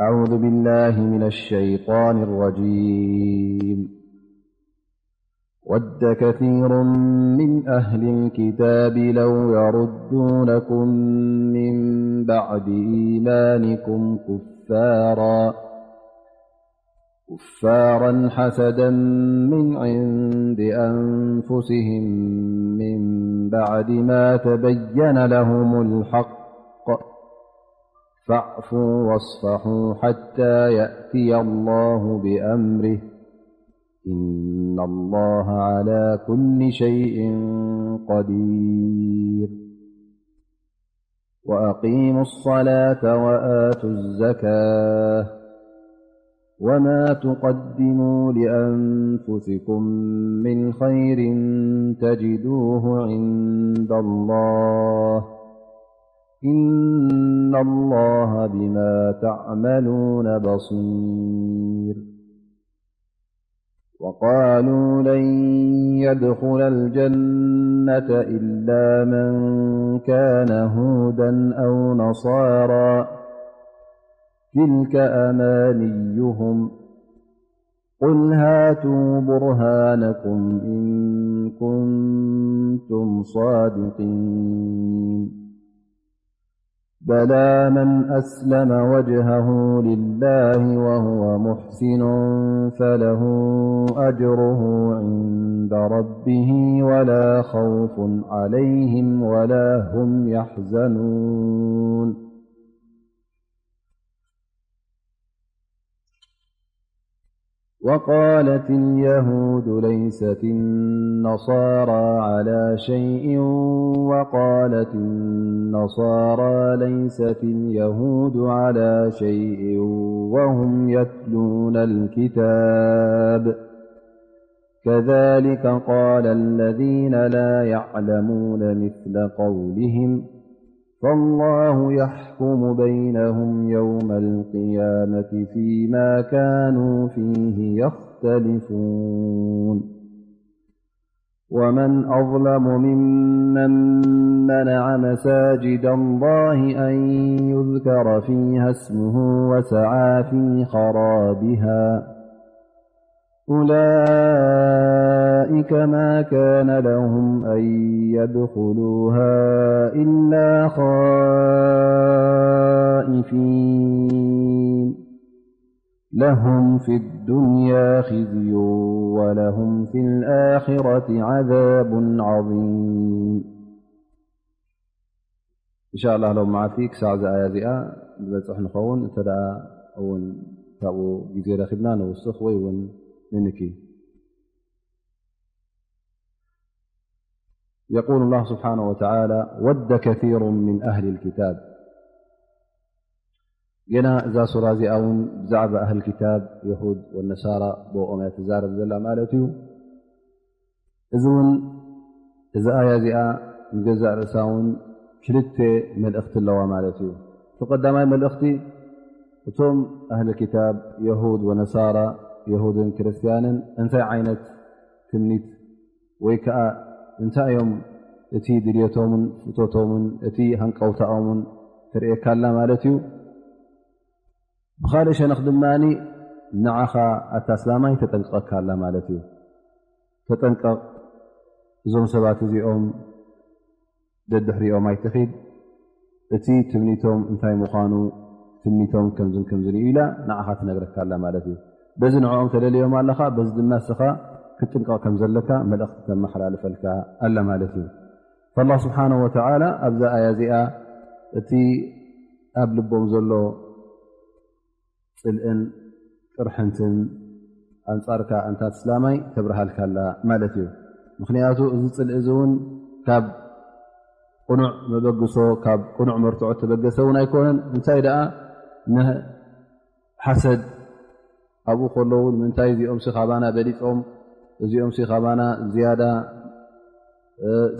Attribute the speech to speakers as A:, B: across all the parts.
A: أعوذ بالله من الشيطان الرجيم ود كثير من أهل الكتاب لو يردونكم من بعد إيمانكم كفارا حسدا من عند أنفسهم من بعد ما تبين لهم الحق فاعفوا واصفحوا حتى يأتي الله بأمره إن الله على كل شيء قدير وأقيموا الصلاة وآتوا الزكاة وما تقدموا لأنفسكم من خير تجدوه عند الله إن الله بما تعملون بصير وقالوا لن يدخل الجنة إلا من كان هودا أو نصارى تلك أمانيهم قل هاتوا برهانكم إن كنتم صادقين بلى من أسلم وجهه لله وهو محسن فله أجره عند ربه ولا خوف عليهم ولا هم يحزنون وقالت اليهود ليست النصارى على شيء وقالت النصارى ليست اليهود على شيء وهم يتلون الكتاب كذلك قال الذين لا يعلمون مثل قولهم فالله يحكم بينهم يوم القيامة فيما كانوا فيه يختلفون ومن أظلم ممن منع مساجد الله أن يذكر فيها اسمه وسعى في خرابها أولئك ما كان لهم أن يدخلوها إلا خائفين لهم في الدنيا خزي ولهم في الآخرة عذاب عظيم إن شاء الله لو معفيك ساعة آيات ببፅح نኸውን እንተ ደኣ እውን ካብኡ ግዜ ረኺብና ንውስኽ ወይ እውን ننكي يقول الله سبحانه وتعالى ود كثير من أهل الكتاب جنا إذا سورة زئون بزعب أهل الكتاب يهود والنسارى بوم يتزارب زلا مالتي إذن إذا آية زئا نجزء رساون كلت من الأخت اللوى مالتي تقدم من الأخت ثم أهل الكتاب يهود ونسارى يهودን ክርስቲያንን እንታይ ዓይነት ትምኒት ወይ ከዓ እንታይ እዮም እቲ ድልየቶምን ፍቶቶምን እቲ ሃንቀውታኦምን ትርእካላ ማለት እዩ ብኻልእ ሸነኽ ድማኒ ንዓኻ ኣታስላማይ ተጠንቀቕካላ ማለት እዩ ተጠንቀቕ እዞም ሰባት እዚኦም ደድሕሪኦም ኣይትኺድ እቲ ትምኒቶም እንታይ ምዃኑ ትምኒቶም ከምዝን ከምዝን ኢላ ንዓኻ ትነግረካላ ማለት እዩ በዚ ንዕኦም ተደልዮም ኣለኻ በዚ ድማ ስኻ ክትጥንቀቕ ከም ዘለካ መልእኽቲ ተመሓላልፈልካ ኣላ ማለት እዩ فالله سبحانه وتعالى ኣብዛ ኣያ እዚኣ እቲ ኣብ ልቦም ዘሎ ፅልእን ቅርሕንትን ኣንጻርካ እንታት እስላማይ ተብርሃልካላ ማለት እዩ ምክንያቱ እዚ ፅልእ እዚ እውን ካብ ቁኑዕ መበግሶ ካብ ቁኑዕ መርትዖ ተበገሰ እውን ኣይኮነን እንታይ ደኣ ንሓሰድ ኣብኡ ከለውን ምንታይ እዚኦም ካባና በሊፆም እዚኦም ካባና ዝያዳ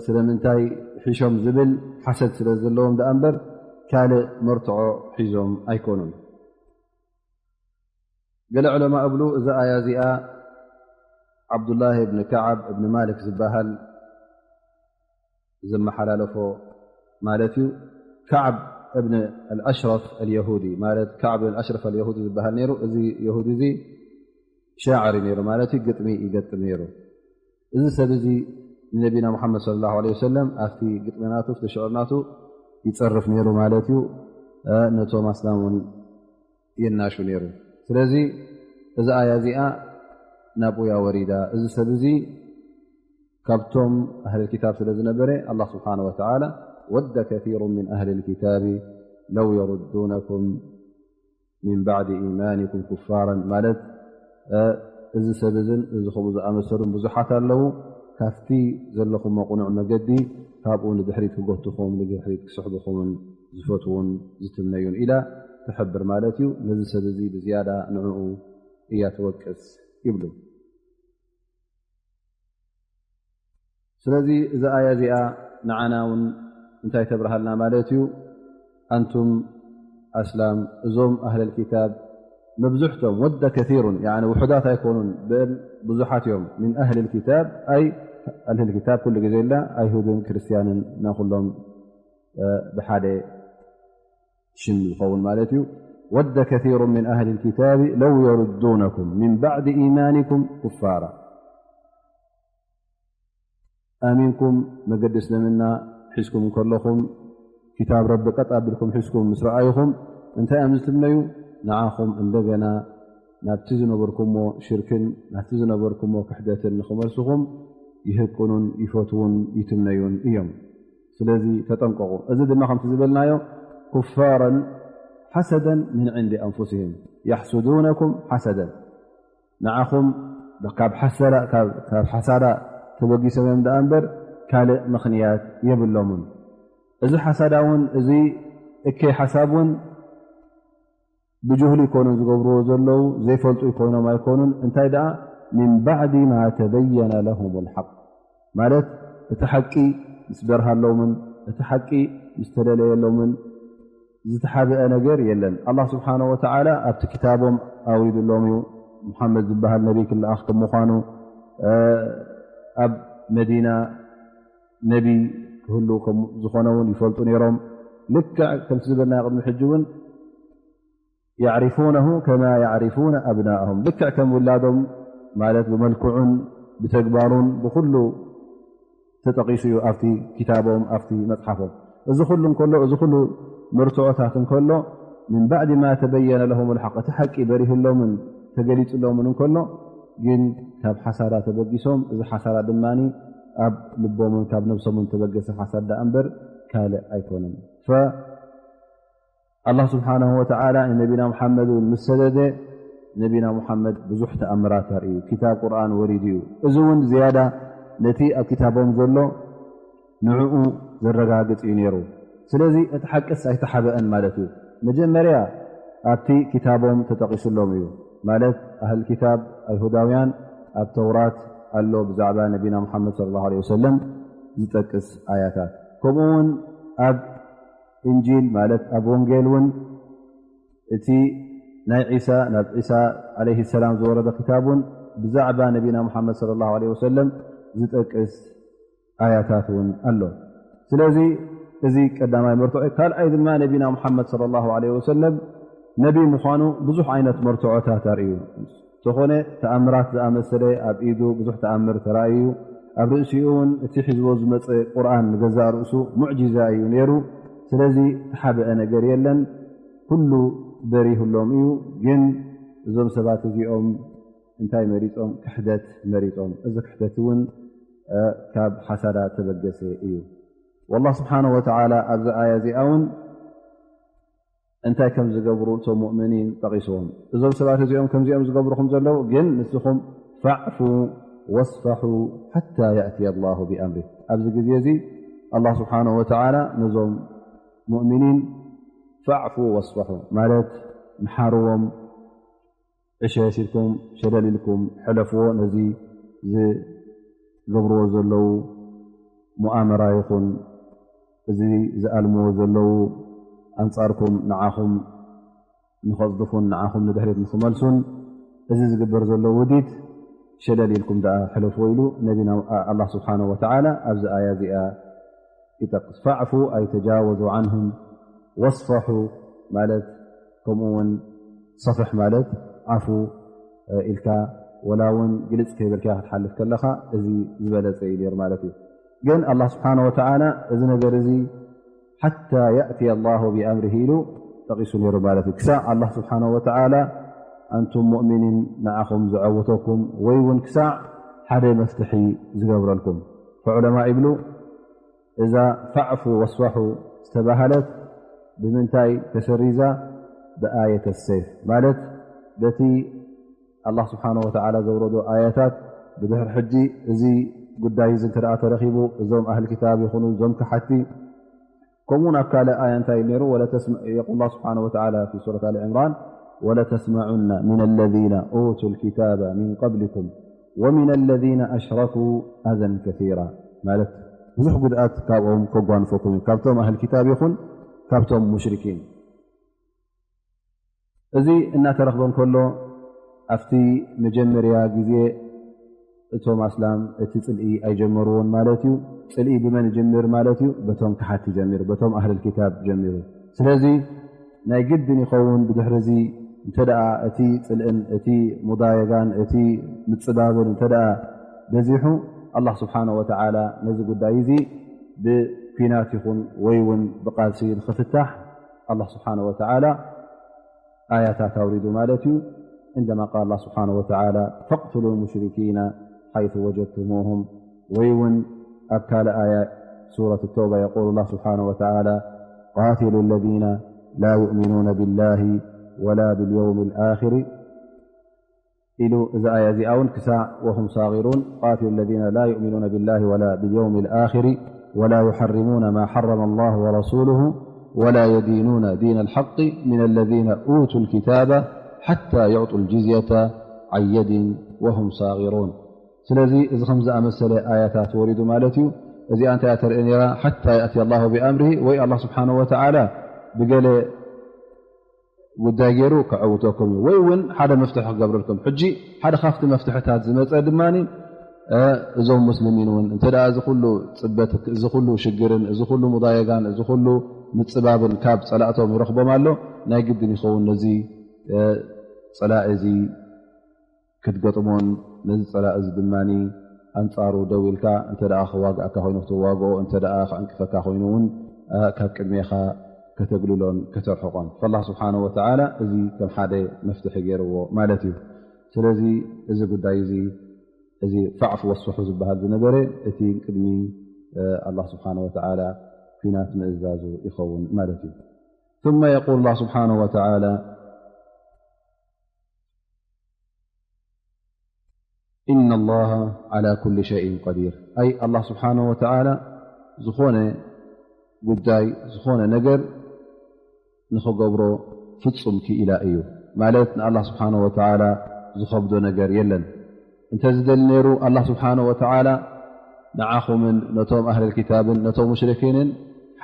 A: ስለምንታይ ሒሾም ዝብል ሓሰድ ስለ ዘለዎም ዳኣ እምበር ካልእ መርትዖ ሒዞም ኣይኮኑን ገለ ዑለማ እብሉ እዛ ኣያ እዚኣ ዓብዱላህ እብኒ ከዓብ እብኒ ማሊክ ዝበሃል ዘመሓላለፎ ማለት እዩ ከዓብ እብን الأሽረፍ اليهዲ ማለት كዕብ الأሽረፍ اليهዲ ዝበሃል ነይሩ። እዚ የሁዲ እዚ ሻዕሪ ነይሩ ማለት ግጥሚ ይገጥም ነይሩ። እዚ ሰብ እዚ ንነቢና ሙሓመድ صለى الله عليه وسلم ኣብቲ ግጥሚናቱ ሽዕርናቱ ይፀርፍ ነይሩ ማለት እዩ። ነቶም ኣስላም ውን የናሹ ነይሩ። ስለዚ እዚ ኣያ እዚኣ ናብኡያ ወሪዳ እዚ ሰብ እዚ ካብቶም ኣህሊ ክታብ ስለ ዝነበረ አላህ ስብሓነሁ ወተዓላ ወደ ከሲሩ ምን ኣህሊ ልክታብ ለው የሩዱነኩም ምን ባዕድ ኢማንኩም ኩፋራ ማለት እዚ ሰብ እዝን እዚ ከምኡ ዝኣመሰሉን ብዙሓት ኣለዉ ካፍቲ ዘለኹም መቁኑዕ መገዲ ካብኡ ንድሕሪት ክጎትኹም ንድሕሪት ክስሕብኹምን ዝፈትውን ዝትምነዩን ኢላ ትሕብር ማለት እዩ። ነዚ ሰብ እዚ ብዝያዳ ንዕኡ እያ ትወቅስ ይብሉ። ስለዚ እዚ ኣያ እዚኣ ንዓና ውን እንታይ ተብርሃልና ማለት እዩ። ኣንቱም ኣስላም እዞም ኣህሊ ልክታብ መብዙሕቶም ወደ ከሩን ውሑዳት ኣይኮኑን በል ብዙሓት እዮም ምን ኣህሊ ልክታብ ኣይ ኣህሊ ክታብ ኩሉ ግዜ ላ ኣይሁድን ክርስትያንን ናኩሎም ብሓደ ሽም ዝኸውን ማለት እዩ። ወደ ከሩ ምን ኣህሊ ልክታብ ለው የሩዱነኩም ምን ባዕድ ኢማንኩም ኩፋራ ኣሚንኩም መገዲ እስልምና ሒዝኩም ከለኹም ክታብ ረቢ ቀጥ ኣቢልኩም ሒዝኩም ምስ ረኣይኹም እንታይ እዮም ዝትምነዩ ንዓኹም እንደገና ናብቲ ዝነበርኩሞ ሽርክን ናብቲ ዝነበርኩሞ ክሕደትን ንክመልስኹም ይህቁኑን ይፈትውን ይትምነዩን እዮም። ስለዚ ተጠንቀቑ። እዚ ድማ ከምቲ ዝበልናዮ ኩፋራን ሓሰደን ምን ዕንዲ ኣንፉስህም የሕሱዱነኩም ሓሰደን ንዓኹም ካብ ሓሳዳ ተበጊሶም እዮም ዳኣ እምበር ካልእ ምኽንያት የብሎምን። እዚ ሓሳዳ ውን እዚ እከይ ሓሳብ ውን ብጅህሊ ይኮኑን ዝገብርዎ ዘለዉ ዘይፈልጡ ይኮይኖም ኣይኮኑን እንታይ ደኣ ምን ባዕድ ማ ተበየነ ለሁም ልሓቅ ማለት እቲ ሓቂ ምስ በርሃሎምን እቲ ሓቂ ምስ ተደለየሎምን ዝተሓብአ ነገር የለን። አላህ ስብሓነሁ ወተዓላ ኣብቲ ክታቦም ኣውሪድሎም እዩ ሙሓመድ ዝበሃል ነቢይ ክልኣኽ ከም ምኳኑ ኣብ መዲና ነቢ ክህሉ ዝኾነውን ይፈልጡ ነይሮም። ልክዕ ከምቲ ዝበልና ቅድሚ ሕጂ እውን يعرفونه كما يعرفون أبناءهم ልክዕ ከም ውላዶም ማለት ብመልክዑን ብተግባሩን ብኩሉ ተጠቂሱ እዩ ኣብቲ ክታቦም ኣብቲ መፅሓፎም። እዚ ኩሉ እንከሎ እዚ ኩሉ ምርትዖታት እንከሎ ምን ባዕድ ማ ተበየነ ለሁም ልሓቅ እቲ ሓቂ በሪህሎምን ተገሊፅሎምን እንከሎ ግን ካብ ሓሳዳ ተበጊሶም እዚ ሓሳዳ ድማኒ ኣብ ልቦምን ካብ ነብሶምን ተበገሰ ሓሳዳ እምበር ካልእ ኣይኮነን። አላህ ስብሓነሁ ወተዓላ ንነቢና ሙሓመድ ምስ ሰደደ ነቢና ሙሓመድ ብዙሕ ተኣምራት ኣርእዩ ክታብ ቁርኣን ወሪድ እዩ። እዚ እውን ዝያዳ ነቲ ኣብ ክታቦም ዘሎ ንዕኡ ዘረጋግፅ እዩ ነይሩ። ስለዚ እቲ ሓቅስ ኣይተሓበአን ማለት እዩ። መጀመርያ ኣብቲ ክታቦም ተጠቂሱሎም እዩ ማለት ኣህል ክታብ ኣይሁዳውያን ኣብ ተውራት ኣሎ ብዛዕባ ነቢና ሙሓመድ صለى الله عليه وسلم ዝጠቅስ ኣያታት ከምኡ ውን ኣብ እንጂል ማለት ኣብ ወንጌል ውን እቲ ናይ ዒሳ ናብ ዒሳ ዓለይሂ ሰላም ዝወረደ ክታብ ውን ብዛዕባ ነቢና ሙሓመድ صለى الله عليه وسلم ዝጠቅስ ኣያታት ውን ኣሎ። ስለዚ እዚ ቀዳማይ መርትዖ። ካልኣይ ድማ ነቢና ሙሓመድ صለى الله عليه وسلم ነቢ ምዃኑ ብዙሕ ዓይነት መርትዖታት ኣርእዩ። ዝኾነ ተኣምራት ዝኣመሰለ ኣብ ኢዱ ብዙሕ ተኣምር ተራእዩ። ኣብ ርእሲኡ ውን እቲ ሒዝቦ ዝመፀ ቁርኣን ንገዛእ ርእሱ ሙዕጂዛ እዩ ነይሩ። ስለዚ ተሓብአ ነገር የለን ኩሉ በሪህሎም እዩ። ግን እዞም ሰባት እዚኦም እንታይ መሪፆም? ክሕደት መሪፆም። እዚ ክሕደት እውን ካብ ሓሳዳ ተበገሰ እዩ። والله ስብሓነه ወተዓላ ኣብዚ ኣያ እዚኣ ውን እንታይ ከም ዝገብሩ እቶም ሙእምኒን ጠቂስዎም። እዞም ሰባት እዚኦም ከምዚኦም ዝገብሩኹም ዘለዉ ግን ንስኹም ፈዕፉ ወስፈሑ ሓታ የእትየ الله ብኣምሪ። ኣብዚ ግዜ እዚ አላህ ስብሓነه ወተዓላ ነዞም ሙእምኒን ፈዕፉ ወስፈሑ ማለት መሓርዎም ዕሸሲልኩም ሸደሊልኩም ሕለፍዎ ነዚ ዝገብርዎ ዘለዉ ሙኣመራ ይኹን እዚ ዝኣልምዎ ዘለዉ ኣንጻርኩም ንዓኹም ንኸፅድፉን ንዓኹም ንድሕሪት ንክመልሱን እዚ ዝግበር ዘሎ ውዲድ ሸደሊልኩም ዳ ሕለፍዎ ኢሉ ነቢና አላህ ስብሓነሁ ወተዓላ ኣብዚ ኣያ እዚኣ ይጠቅስ። ፈዕፉ ኣይ ተጃወዙ ዓንሁም وصفحوا ማለት ከምኡውን صፍሕ ማለት ዓፉ ኢልካ ولا ውን ግልጽ ከይበልካ ክትሓልፍ ከለኻ እዚ ዝበለፀ እዩ ነይሩ ማለት እዩ ግን الله سبحانه وتعالى እዚ ነገር እዚ حتى يأتي الله بأمره ኢሉ ጠቂሱ ነይሩ ማለት እዩ ክሳዕ الله سبحانه وتعالى أنتم مؤمنين ንዓኹም ዝعወተኩም ወይ ውን ክሳዕ ሓደ መፍትሒ ዝገብረልኩም فعلماء ይብሉ እዛ فዕፉ وصفሑ ዝተባሃለት ብምንታይ ተሰሪዛ ብآية الሰይፍ ማለት በቲ الله سبحانه وتعالى ዘውረዶ آيታት ብድሕሪ ሕጂ እዚ ጉዳይ ዚ እንተደኣ ተረኺቡ እዞም أهل كታብ ይኹኑ እዞም كሓቲ ከምኡውን ኣብ ካልእ آية እንታይ ነይሩ يقول الله سبحانه وتعالى في سورة آل عمران ولتسمعن من الذين أوتوا الكتاب من قبلكم ومن الذين أشركوا أذى كثيرا ማለት ብዙሕ ጉድኣት ካብኦም ከጓንፈኩም ካብቶም أهل كታብ ይኹን ካብቶም مሽركين እዚ እናተረኽቦም ከሎ ኣብቲ መጀመርያ ግዜ እቶም ኣስላም እቲ ፅልኢ ኣይጀመርዎን ማለት እዩ ፅልኢ ብመን ጀምር ማለት እዩ በቶም ክሓቲ ጀሚሩ በቶም أهل الكታብ ጀሚሩ ስለዚ ናይ ግድን ይኸውን ብድሕሪ እዚ እንተደኣ እቲ ፅልእን እቲ ሙዳየጋን እቲ ምፅባብን እንተደኣ በዚሑ الله سبحانه وتعالى ነዚ ጉዳይ እዚ ብኩናት ይኹን ወይ ውን ብቃልሲ ንኽፍታሕ الله سبحانه وتعالى آياتات أورد مالتي عندما قال الله سبحانه وتعالى فاقتلوا المشركين حيث وجدتموهم ويون أبكال آية سورة التوبة يقول الله سبحانه وتعالى قاتلوا الذين لا يؤمنون بالله ولا باليوم الآخر إلو إذا آية زئون كساع وهم صاغرون قاتلوا الذين لا يؤمنون بالله ولا باليوم الآخر ولا يحرمون ما حرم الله ورسوله ولا يدينون دين الحق من الذين أوتوا الكتاب حتى يعطوا الجزية عن يد وهم صاغرون سلذي إذا خمز أمثل آياتات ورد مالتي إذا أنت أترئنيرا حتى يأتي الله بأمره وي الله سبحانه وتعالى بقال ودايرو كعوتكم ويون حدا مفتح قبر لكم حجي حدا خافت مفتحتات زمت دماني እዞም ሙስሊሚን ውን እንተ ደኣ እዚ ኩሉ ፅበት እዚ ኩሉ ሽግርን እዚ ኩሉ ሙዳየጋን እዚ ኩሉ ምፅባብን ካብ ፀላእቶም ይረኽቦም ኣሎ ናይ ግድን ይኸውን ነዚ ፀላእ እዚ ክትገጥሞን ነዚ ፀላእ እዚ ድማኒ ኣንፃሩ ደው ኢልካ እንተ ደኣ ክዋግኣካ ኮይኑ ክትዋግኦ እንተ ደኣ ክዕንቅፈካ ኮይኑ ውን ካብ ቅድሜኻ ከተግልሎን ከተርሕቆን فالله سبحانه وتعالى እዚ ከም ሓደ መፍትሒ ገይርዎ ማለት እዩ ስለዚ እዚ ጉዳይ እዚ እዚ فዕፉ وصفሑ ዝበሃል ዝነበረ እቲ ቅድሚ الله سبحانه وتعالى ኩናት ምእዛዙ ይኸውን ማለት እዩ ثم يقول الله سبحانه وتعالى إن الله على كل شيء قدير أي الله سبحانه وتعالى ዝኾነ ጉዳይ ዝኾነ ነገር ንኽገብሮ ፍጹም ክኢላ እዩ ማለት ንالله سبحانه وتعالى ዝኸብዶ ነገር የለን እንተዝደሊ ነይሩ الله سبحانه وتعالى ንዓኹምን ነቶም أهل الكታብን ነቶም مሽركيንን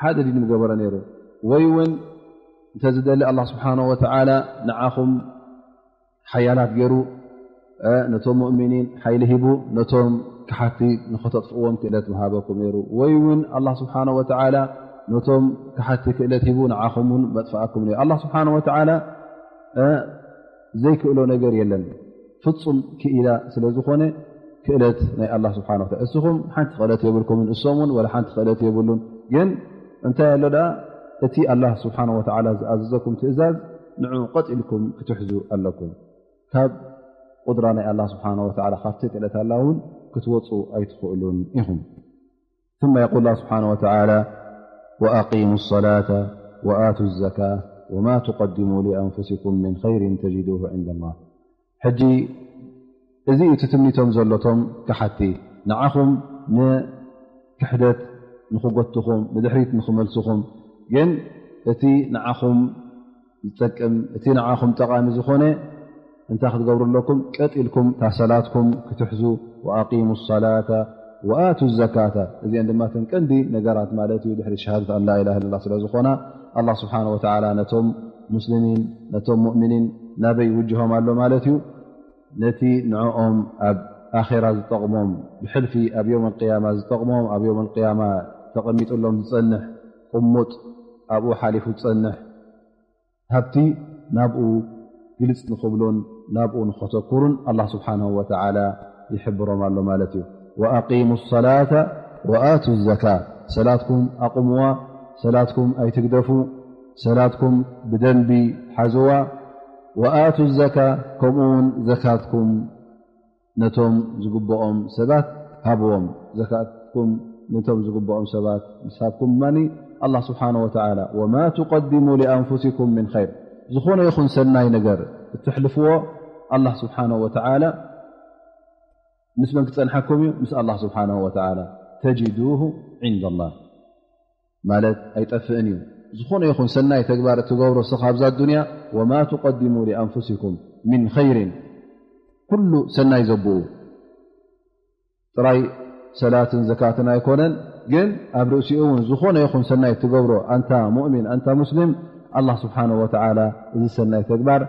A: ሓደ ዲን ገበረ ነይሩ ወይ ውን እንተዝደሊ الله سبحانه وتعالى ንዓኹም ሓያላት ገይሩ ነቶም مؤمنين ሓይሊ ሂቡ ነቶም كሓቲ ንኽተጥፍእዎም ክእለት መሃበኩም ነይሩ ወይ ውን الله سبحانه وتعالى ነቶም كሓቲ ክእለት ሂቡ ንዓኹም ውን መጥፋእኩም ነይሩ الله سبحانه وتعالى ዘይክእሎ ነገር የለን ፍጹም ክኢላ ስለ ዝኾነ ክእለት ናይ الله سبحانه وتعالى እስኹም ሓንቲ ክእለት የብልኩምን እሶምን ወላ ሓንቲ ክእለት የብሉን ግን እንታይ ኣሎ ዳ እቲ الله سبحانه وتعالى ዝኣዘዘኩም ትእዛዝ ንዑ ቀጢልኩም ክትሕዙ ኣለኩም ካብ قدرة ናይ الله سبحانه وتعالى ካብቲ ክእለት ኣላውን ክትወፁ ኣይትኽእሉን ኢኹም ثم يقول الله سبحانه وتعالى وأقيموا الصلاة وآتوا الزكاة وما تقدموا لأنفسكم من خير تجدوه عند الله ሕጂ እዚ ትትምኒቶም ዘሎቶም كሓቲ ንዓኹም ንክሕደት ንኽጎትኹም ንድሕሪት ንኽመልስኹም ግን እቲ ንዓኹም ዝጠቅም እቲ ንዓኹም ጠቓሚ ዝኾነ እንታይ ክትገብሩ ኣለኩም ቀጢልኩም ታሰላትኩም ክትሕዙ وأقيموا الصلاة وآتوا الزكاة እዚአን ድማ ቀንዲ ነገራት ማለት እዩ ድሕሪ ሸሃደት أن لا إله إلا الله ስለ ዝኾና الله سبحانه وتعالى ነቶም ሙስሊሚን ነቶም ሙؤምኒን ናበይ ውጅሆም ኣሎ ማለት እዩ ነቲ ንዕኦም ኣብ ኣኼራ ዝጠቕሞም ብሕልፊ ኣብ يوم القيامة ዝጠቕሞም ኣብ يوم القيامة ተቐሚጡሎም ዝፀንሕ ቁሙጥ ኣብኡ ሓሊፉ ዝፀንሕ ሃብቲ ናብኡ ግልፅ ንኽብሉን ናብኡ ንኸተኩሩን አላህ ስብሓንሁ ወተዓላ ይሕብሮም ኣሎ ማለት እዩ። ወአቂሙ ሰላተ ወኣቱ ዘካ ሰላትኩም ኣቁምዋ፣ ሰላትኩም ኣይትግደፉ፣ ሰላትኩም ብደንቢ ሓዝዋ። ወኣቱ ዘካ ከምኡውን ዘካትኩም ነቶም ዝግብኦም ሰባት ሃብዎም። ዘካትኩም ነቶም ዝግብኦም ሰባት ምስሃብኩም ማኒ አላህ ስብሓንሁ ወተዓላ ወማ ትቀድሙ ሊአንፉሲኩም ምን ኸይር ዝኾነ ይኹን ሰናይ ነገር እትሕልፍዎ አላህ ስብሓንሁ ወተዓላ ምስ መን ክፀንሐኩም እዩ? ምስ አላህ ስብሓንሁ ወተዓላ ተጅዱሁ ዒንደ ላህ ማለት ኣይጠፍእን እዩ። ዝኾነ ይኹን ሰናይ ተግባር እትገብሮ እስኻ ኣብዛ ዱንያ ወማ ትቀድሙ ሊአንፉሲኩም ምን ኸይርን ኩሉ ሰናይ ዘብኡ ጥራይ ሰላትን ዘካትን ኣይኮነን፣ ግን ኣብ ርእሲኡ እውን ዝኾነ ይኹን ሰናይ እትገብሮ አንታ ሙእሚን አንታ ሙስሊም አላህ ስብሓንሁ ወተዓላ እዚ ሰናይ ተግባር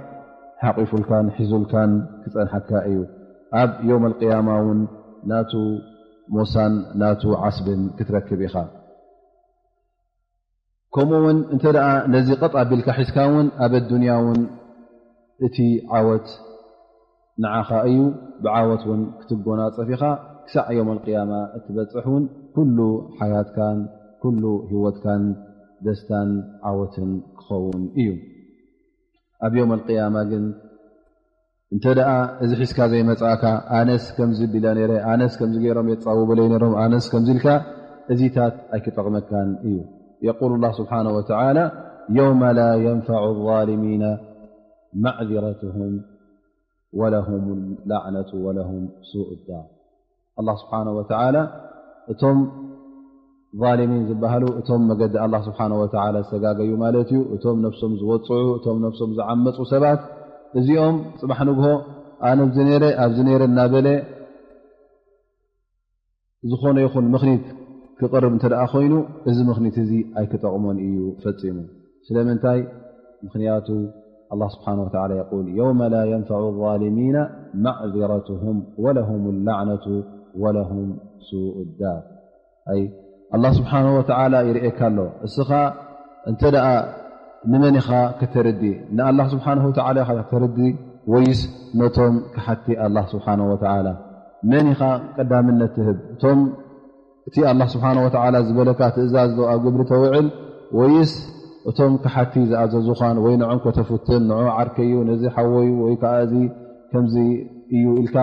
A: ሓቂፉልካን ሒዙልካን ክፀንሐካ እዩ። ኣብ የውም አልቅያማ እውን ናቱ ሞሳን ናቱ ዓስብን ክትረክብ ኢኻ። ከምኡውን እንተ ደኣ ነዚ ቀጥ ኣቢልካ ሒዝካ እውን ኣብ ኣዱንያ እውን እቲ ዓወት ንዓኻ እዩ። ብዓወት እውን ክትጎናፀፍ ኢኻ ክሳዕ የውም አልቅያማ እትበፅሕ እውን ኩሉ ሓያትካን ኩሉ ህወትካን ደስታን ዓወትን ክኸውን እዩ። ኣብ የውም አልቅያማ ግን እንተ ደኣ እዚ ሒዝካ ዘይመፅእካ ኣነስ ከምዚ ቢለ ነረ ኣነስ ከምዚ ገይሮም የፃውበለይ ነሮም ኣነስ ከምዚ ኢልካ እዚታት ኣይክጠቕመካን እዩ። የቁል ላህ ስብሓንሁ ወተዓላ የውመ ላ የንፈዑ ዛሊሚና ማዕذረትሁም ወለሁም ላዕነቱ ወለሁም ሱء ዳር። አላህ ስብሓንሁ ወተዓላ እቶም ዛሊሚን ዝበሃሉ እቶም መገዲ አላህ ስብሓንሁ ወተዓላ ዝተጋገዩ ማለት እዩ። እቶም ነፍሶም ዝወፅዑ እቶም ነፍሶም ዝዓመፁ ሰባት እዚኦም ፅባሕ ንግሆ ኣነ ብዚ ነረ ኣብዚ ነረ እናበለ ዝኾነ ይኹን ምኽኒት ክቐርብ እንተ ደኣ ኮይኑ እዚ ምኽኒት እዚ ኣይክጠቕሞን እዩ ፈፂሙ። ስለምንታይ? ምክንያቱ አላህ ስብሓንሁ ወተዓላ የቁል የውመ ላ የንፈዑ ዛሊሚና ማዕذረትሁም ወለሁም ላዕነቱ ወለሁም ሱء ዳር። ኣይ አላህ ስብሓንሁ ወተዓላ ይርኤካ ኣሎ እስኻ እንተ ደኣ ንመን ኢኻ ከተርዲ? ንኣላህ ስብሓንሁ ወተዓላ ኢኻ ከተርዲ ወይስ ነቶም ክሓቲ አላህ ስብሓንሁ ወተዓላ? መን ኢኻ ቀዳምነት ትህብ? እቶም እቲ አላህ ስብሓንሁ ወተዓላ ዝበለካ ትእዛዝ ኣብ ግብሪ ተውዕል ወይስ እቶም ክሓቲ ዝኣዘዙኻን ወይ ንዖም ከተፍትን ንዑ ዓርከዩ ነዚ ሓወዩ ወይ ከዓ እዚ ከምዚ እዩ ኢልካ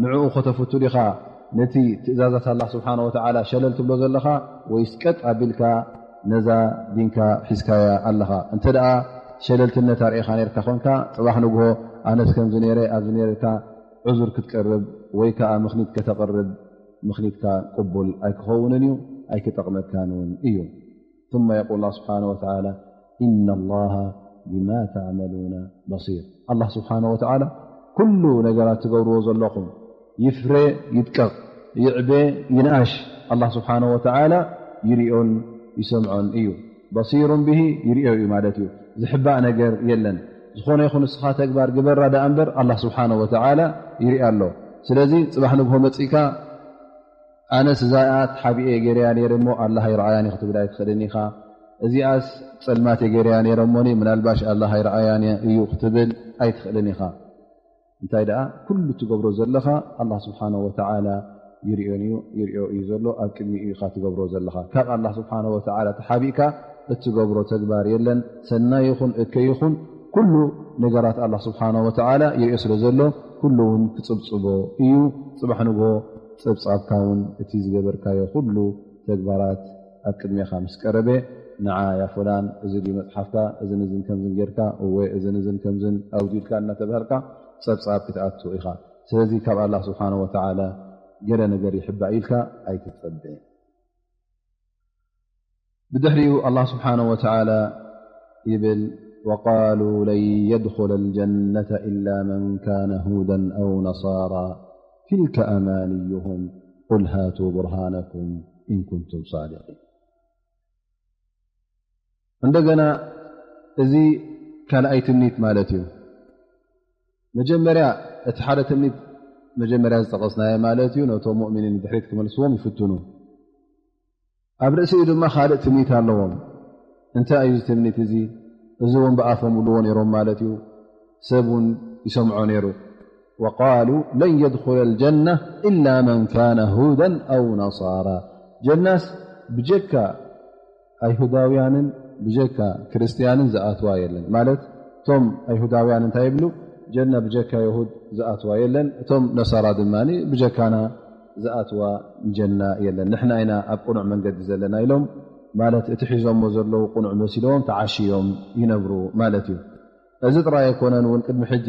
A: ንዕኡ ከተፍቱ ዲኻ ነቲ ትእዛዛት አላህ ስብሓንሁ ወተዓላ ሸለል ትብሎ ዘለኻ ወይስ ቀጥ ኣቢልካ ነዛ ዲንካ ሒዝካያ ኣለኻ? እንተ ደኣ ሸለልትነት ኣርኢኻ ነርካ ኮንካ ፅባሕ ንግሆ ኣነስ ከምዚ ነረ ኣብዚ ነርካ ዑዙር ክትቀርብ ወይ ከዓ ምኽኒት ከተቐርብ ምኽኒትካ ቅቡል ኣይክኸውንን እዩ ኣይክጠቕመካን እውን እዩ። ثم يقول الله سبحانه وتعالى إن الله بما تعملون بصير። الله سبحانه وتعالى كل ነገራት ትገብርዎ ዘለኹም ይፍረ ይጥቀቕ ይዕበ ይንኣሽ الله سبحانه وتعالى ይርኦን ይሰምዖን እዩ። بصير به ይርኦ እዩ ማለት እዩ። ዝሕባእ ነገር የለን። ዝኾነ ይኹን እስኻ ተግባር ግበራ ዳ እምበር الله سبحانه وتعالى ይርአ ኣሎ። ስለዚ ፅባሕ ንግሆ መፂካ ኣነስ እዛኣት ሓቢኤ ገይርያ ነረ ሞ ኣላህ ይረኣያኒ ክትብል ኣይትኽእልን ኢኻ። እዚኣስ ፀልማት ገይርያ ነረ ሞኒ ምናልባሽ ኣላህ ይረኣያኒ እዩ ክትብል ኣይትኽእልን ኢኻ። እንታይ ደኣ ኩሉ ትገብሮ ዘለኻ አላህ ስብሓንሁ ወተዓላ ይርኦ እዩ ዘሎ ኣብ ቅድሚ ኢኻ ትገብሮ ዘለኻ። ካብ አላህ ስብሓንሁ ወተዓላ ተሓቢእካ እትገብሮ ተግባር የለን። ሰናይ ይኹን እከ ይኹን ኩሉ ነገራት አላህ ስብሓንሁ ወተዓላ ይርኦ ስለ ዘሎ ኩሉ እውን ክፅብፅቦ እዩ። ፅባሕ ንግሆ ፀብፃብካ እውን እቲ ዝገበርካዮ ኩሉ ተግባራት ኣብ ቅድሜኻ ምስ ቀረበ ንዓ ያ ፍላን እዚ መፅሓፍካ እዚ ንዝን ከምዝን ጌርካ ወይ እዚ ንዝን ከምዝን ኣውዲልካ እናተባሃልካ ፀብፃብ ክትኣቱ ኢኻ። ስለዚ ካብ አላህ ስብሓንሁ ወተዓላ ገለ ነገር ይሕባእ ኢልካ ኣይትፀብዕ። ብድሕሪኡ አላህ ስብሓንሁ ወተዓላ ይብል ወቃሉ ለን የድኹለ ልጀነተ ኢላ መን ካነ ሁደን ኣው ነሳራ ትልከ ኣማንዩሁም ቁል ሃቱ ቡርሃነኩም ኢን ኩንቱም ሳዲቂን። እንደገና እዚ ካልኣይ ትምኒት ማለት እዩ። መጀመርያ እቲ ሓደ ትምኒት መጀመርያ ዝጠቐስናዮ ማለት እዩ ነቶም ሙእሚኒን ድሕሪት ክመልስዎም ይፍትኑ። ኣብ ርእሲኡ ድማ ካልእ ትምኒት ኣለዎም። እንታይ እዩ ትምኒት እዚ እውን ብኣፎም ብልዎ ነይሮም ማለት እዩ ሰብ ውን ይሰምዖ ነይሩ وقالوا لن يدخل الجنة إلا من كان هودا أو نصارى ጀናስ ብጀካ ኣይሁዳውያንን ብጀካ ክርስትያንን ዝኣትዋ የለን ማለት እቶም ኣይሁዳውያን እንታይ ይብሉ ጀና ብጀካ ይሁድ ዝኣትዋ የለን እቶም ነሳራ ድማ ብጀካና ዝኣትዋ ጀና የለን ንሕና ኢና ኣብ ቁኑዕ መንገዲ ዘለና ኢሎም ማለት እቲ ሒዞሞ ዘለዉ ቁኑዕ መሲሎም ተዓሽዮም ይነብሩ ማለት እዩ እዚ ጥራይ ኣይኮነን እውን ቅድሚ ሕጂ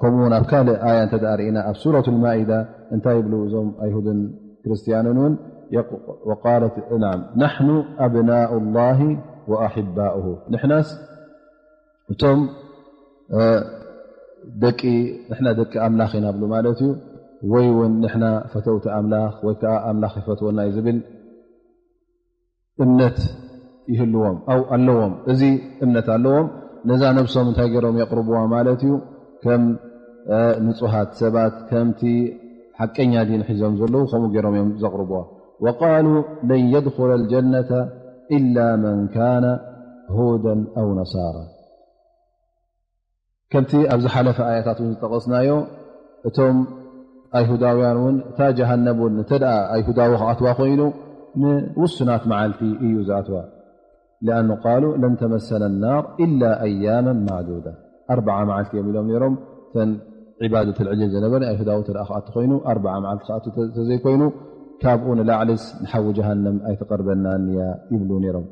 A: ከምኡውን ኣብ ካልእ ኣያ እንተዳርእና ኣብ ሱረት ልማኢዳ እንታይ ይብሉ እዞም ኣይሁድን ክርስትያንን እውን وقالت نعم نحن أبناء الله وأحباؤه نحناس እቶም ደቂ ኣምላኽ ኢና ብሉ ማለት እዩ ወይ እውን ንሕና ፈተውቲ ኣምላኽ ወይ ከዓ ኣምላኽ ይፈትወና እዩ ዝብል እምነት ይህልዎም ኣው ኣለዎም እዚ እምነት ኣለዎም ነዛ ነብሶም እንታይ ገይሮም የቕርብዋ ማለት እዩ ከም ንጹሃት ሰባት ከምቲ ሓቀኛ ዲን ሒዞም ዘለዉ ከምኡ ገይሮም እዮም ዘቕርብዋ وقالوا لن يدخل الجنة إلا من كان هودا أو نصارى كمت أبز حلف آياتات تقصناي እቶም ኣይሁዳውያን ውን እታ ጀሃነብ ውን ተደኣ ኣይሁዳዊ ከኣትዋ ኮይኑ ንውሱናት መዓልቲ እዩ ዝኣትዋ لأنه قالوا لن تمسنا النار إلا أياما معدودة 4 መዓልቲ እዮም ኢሎም ነሮም ተን عبادة العجل ዝነበረ ኣይሁዳዊ ተደኣ ከኣት ኮይኑ 4 መዓልቲ ከኣቱ ተዘይኮይኑ ካብኡ ንላዕልስ ንሓዊ ጀሃነም ኣይተቐርበናን እያ ይብሉ ነይሮም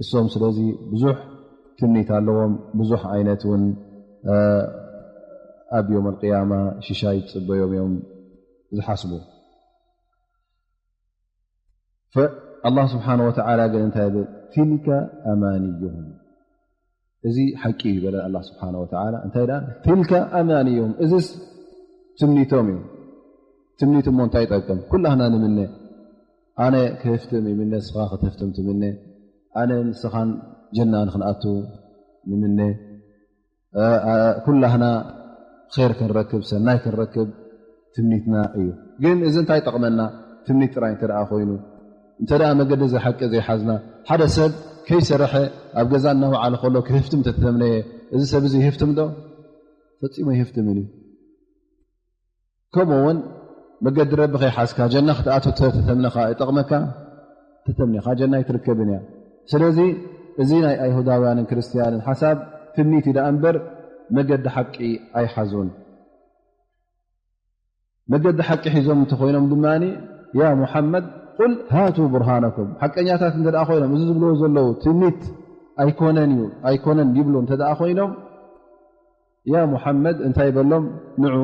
A: እሶም ስለዚ ብዙሕ ትምኒት ኣለዎም ብዙሕ ዓይነት ውን ኣብ ዮም القያማ ሽሻይ ፅበዮም እዮም ዝሓስቡ الله سبحانه وتعالى ግን እንታይ ብል تلك أمانيهم እዚ ሓቂ ይበለ الله سبحانه وتعالى እንታይ تلك أمانيهم እዚስ ትምኒቶም እዩ ትምኒት እሞ እንታይ ይጠቅም ኩላህና ንምነ ኣነ ክህፍትም ይምነ ስኻ ክትህፍትም ትምነ ኣነ ንስኻን ጀና ንክንኣቱ ንምነ ኩላህና ር ክንረክብ ሰናይ ክንረክብ ትምኒትና እዩ ግን እዚ እንታይ ጠቕመና ትምኒት ጥራይ እንተ ደኣ ኮይኑ እንተ ደኣ መገዲ ዘይሓቂ ዘይሓዝና ሓደ ሰብ ከይሰርሐ ኣብ ገዛ እናውዓለ ከሎ ክህፍትም ተተምነየ እዚ ሰብ እዚ ይህፍትም ዶ ፈፂሞ ይህፍትምን እዩ ከምኡውን መገዲ ረቢ ከይሓዝካ ጀና ክትኣቶ ተተምነኻ ይጠቕመካ ተተምኒኻ ጀና ይትርከብን እያ ስለዚ እዚ ናይ ኣይሁዳውያንን ክርስትያንን ሓሳብ ትምኒት ዳ እምበር መገዲ ሓቂ ኣይሓዙን መገዲ ሓቂ ሒዞም እንተኮይኖም ድማ ያ ሙሓመድ ቁል ሃቱ ብርሃነኩም ሓቀኛታት እንተ ኮይኖም እዚ ዝብልዎ ዘለዉ ትምኒት ኣይኮነን ይብሉ እንተ ኮይኖም ያ ሙሓመድ እንታይ በሎም ንዑ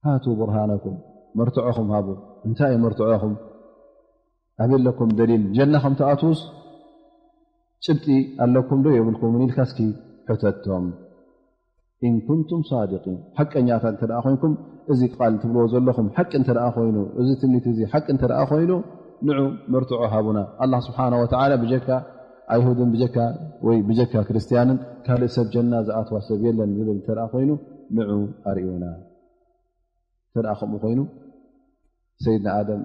A: ሃቱ ብርሃነኩም መርትዖኹም ሃቡ እንታይ እዩ መርትዖኹም ኣብለኩም ደሊል ጀና ከም ተኣትውስ ጭብጢ ኣለኩም ዶ የብልኩም ኢልካስኪ ሕተቶም ኢን ኩንቱም ሳድቂን ሓቀኛታት እንተ ኮይንኩም እዚ ቃል ትብልዎ ዘለኹም ሓቂ እንተ ኮይኑ እዚ ትምኒት እዚ ሓቂ እንተ ኮይኑ ንዑ መርትዖ ሃቡና አላህ ስብሓነሁ ወተዓላ ብጀካ ኣይሁድን ብጀካ ወይ ብጀካ ክርስትያንን ካልእ ሰብ ጀና ዝኣትዋ ሰብ የለን ዝብል እንተ ኮይኑ ንዑ ኣርእዩና ተደኣ ከምኡ ኮይኑ ሰይድና ኣደም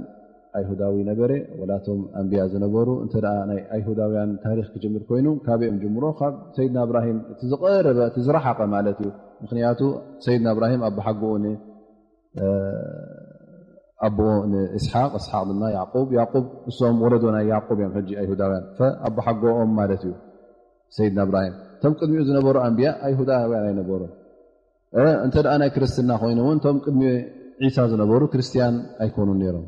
A: ኣይሁዳዊ ነበረ ወላቶም ኣንብያ ዝነበሩ እንተ ናይ ኣይሁዳውያን ታሪክ ክጅምር ኮይኑ ካበኦም ጅምሮ ካብ ሰይድና እብራሂም እቲ ዝቐረበ እቲ ዝረሓቐ ማለት እዩ ምክንያቱ ሰይድና እብራሂም ኣቦሓጎኡ ኣቦ ንእስሓቅ እስሓቅ ድማ ያዕቁብ እሶም ወለዶ ናይ ያዕቁብ እዮም ሕጂ ኣይሁዳውያን ኣቦሓጎኦም ማለት እዩ ሰይድና እብራሂም እቶም ቅድሚኡ ዝነበሩ ኣንብያ ኣይሁዳውያን ኣይነበሩ እንተ ደኣ ናይ ክርስትና ኮይኑ እውን እቶም ቅድሚ ዒሳ ዝነበሩ ክርስትያን ኣይኮኑን ነይሮም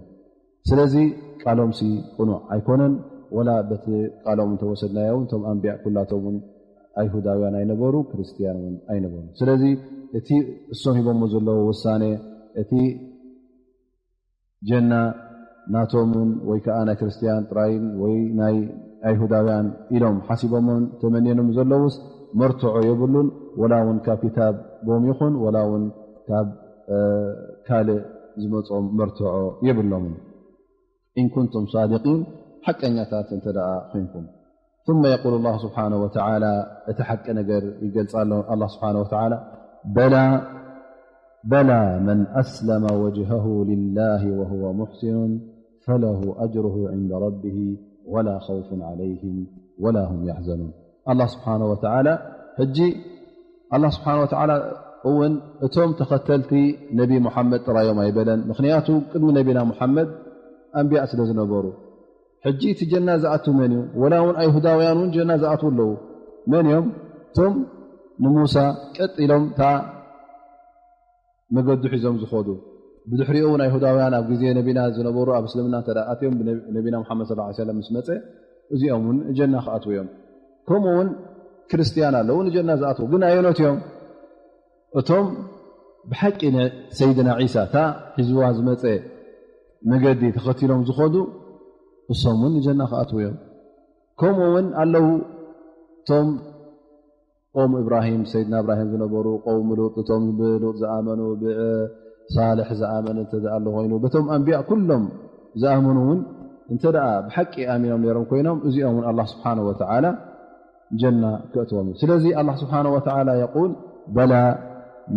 A: ስለዚ ቃሎምሲ ቁኑዕ ኣይኮነን ወላ በቲ ቃሎም እንተወሰድናዮ እቶም ኣንብያ ኩላቶም ውን ኣይሁዳውያን ኣይነበሩ ክርስትያን ውን ኣይነበሩ ስለዚ እቲ እሶም ሂቦሞ ዘለዎ ውሳኔ እቲ ጀና ናቶምን ወይ ከዓ ናይ ክርስትያን ጥራይን ወይ ናይ ኣይሁዳውያን ኢሎም ሓሲቦሞን ተመንየኖም ዘለውስ መርትዖ የብሉን ወላ እውን ካብ ክታብ ቦም ይኹን ወላ እውን ካብ ካልእ ዝመፆም መርትዖ የብሎምን إن كنتم صادقين حقኛታት እንተ ደኣ ኮይንኩም ثم يقول الله سبحانه وتعالى እቲ حق ነገር ይገልጽ الله سبحانه وتعالى بلى من أسلم وجهه لله وهو محسن فله أجره عند ربه ولا خوف عليهم ولا هم يحزنون الله سبحانه وتعالى الله سبحانه وتعالى እውን እቶም ተኸተልቲ ነቢ ሙሐመድ ጥራዮም ኣይበለን ምክንያቱ ቅድሚ ነቢና ሙሐመድ ኣንቢያ ስለ ዝነበሩ ሕጂ እቲ ጀና ዝኣቱ መን እዩ ወላ እውን ኣይሁዳውያን እውን ጀና ዝኣቱ ኣለዉ መን እዮም እቶም ንሙሳ ቀጥ ኢሎም እታ መገዱ ሒዞም ዝኸዱ ብድሕሪኡ እውን ኣይሁዳውያን ኣብ ግዜ ነቢና ዝነበሩ ኣብ እስልምና ተኣትዮም ነቢና ሙሐመድ صለى ه ሰለም ምስ መፀ እዚኦም እውን ጀና ክኣትዉ እዮም ከምኡ ውን ክርስትያን ኣለዉ ንጀና ዝኣትዉ ግን ኣየኖት እዮም እቶም ብሓቂ ሰይድና ዒሳ እታ ሒዝዋ ዝመፀ መገዲ ተኸቲሎም ዝኸዱ እሶም ውን ንጀና ክኣትዉ እዮም ከምኡ ውን ኣለዉ እቶም ቆም እብራሂም ሰይድና እብራሂም ዝነበሩ ቆውም ሉጥ እቶም ብሉጥ ዝኣመኑ ብሳልሕ ዝኣመነ እንተኣሎ ኮይኑ በቶም ኣንቢያ ኩሎም ዝኣመኑ እውን እንተ ደኣ ብሓቂ ኣሚኖም ነሮም ኮይኖም እዚኦም ውን ኣላህ ስብሓነሁ ወተዓላ ጀና ክእትዎም እዩ ስለዚ ኣላህ ስብሓነሁ ወተዓላ የቁል በላ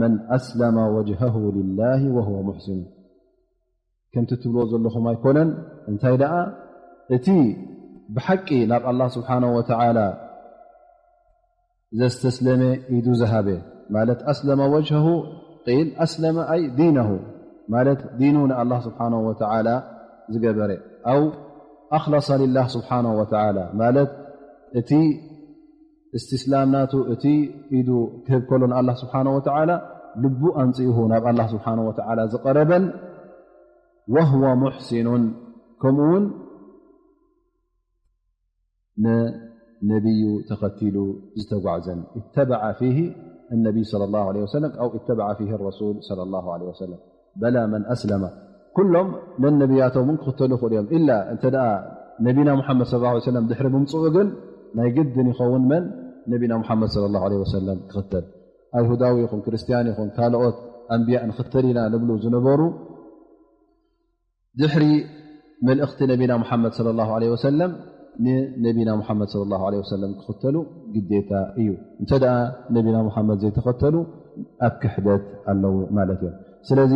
A: መን ኣስለመ ወጅሀሁ ልላህ ወሁወ ሙሕሲኑ ከምቲ ትብልዎ ዘለኹም ኣይኮነን እንታይ ደኣ እቲ ብሓቂ ናብ ኣላህ ስብሓነሁ ወተዓላ ዘስተስለመ ኢዱ ዝሃበ ማለት ኣስለመ ወጅሀሁ ቂል ኣስለመ ኣይ ዲነሁ ማለት ዲኑ ንኣላህ ስብሓነሁ ወተዓላ ዝገበረ ኣው ኣኽለሰ ልላህ ስብሓነሁ ወተዓላ ማለት እቲ استسلامናቱ እቲ ኢዱ ክህብ ከሎ ንኣላህ ስብሓነሁ ወተዓላ ልቡ ኣንፅሁ ናብ ኣላህ ስብሓነሁ ወተዓላ ዝቐረበን ወህወ ሙሕሲኑን ከምኡ ውን ንነቢዩ ተኸቲሉ ዝተጓዕዘን اتبع فيه النبي صلى الله عليه وسلم أو اتبع فيه الرسول صلى الله عليه وسلم بلا من أسلم كሎም ነነቢያቶም ክኽተሉ ይኽእሉ እዮም ኢላ እንተ ደኣ ነቢና ሙሐመድ صلى الله عليه وسلم ድሕሪ ምምፅኡ ግን ናይ ግድን ይኸውን መን ነቢና ሙሐመድ صلى الله عليه وسلم ክኽተል ኣይሁዳዊ ይኹን ክርስትያን ይኹን ካልኦት ኣንቢያ ንኽተል ኢና ንብሉ ዝነበሩ ድሕሪ መልእኽቲ ነቢና ሙሐመድ صلى الله عليه وسلم ንነቢና ሙሐመድ صلى الله عليه وسلم ክኽተሉ ግዴታ እዩ እንተ ደኣ ነቢና ሙሐመድ ዘይተኸተሉ ኣብ ክሕደት ኣለዉ ማለት እዮም ስለዚ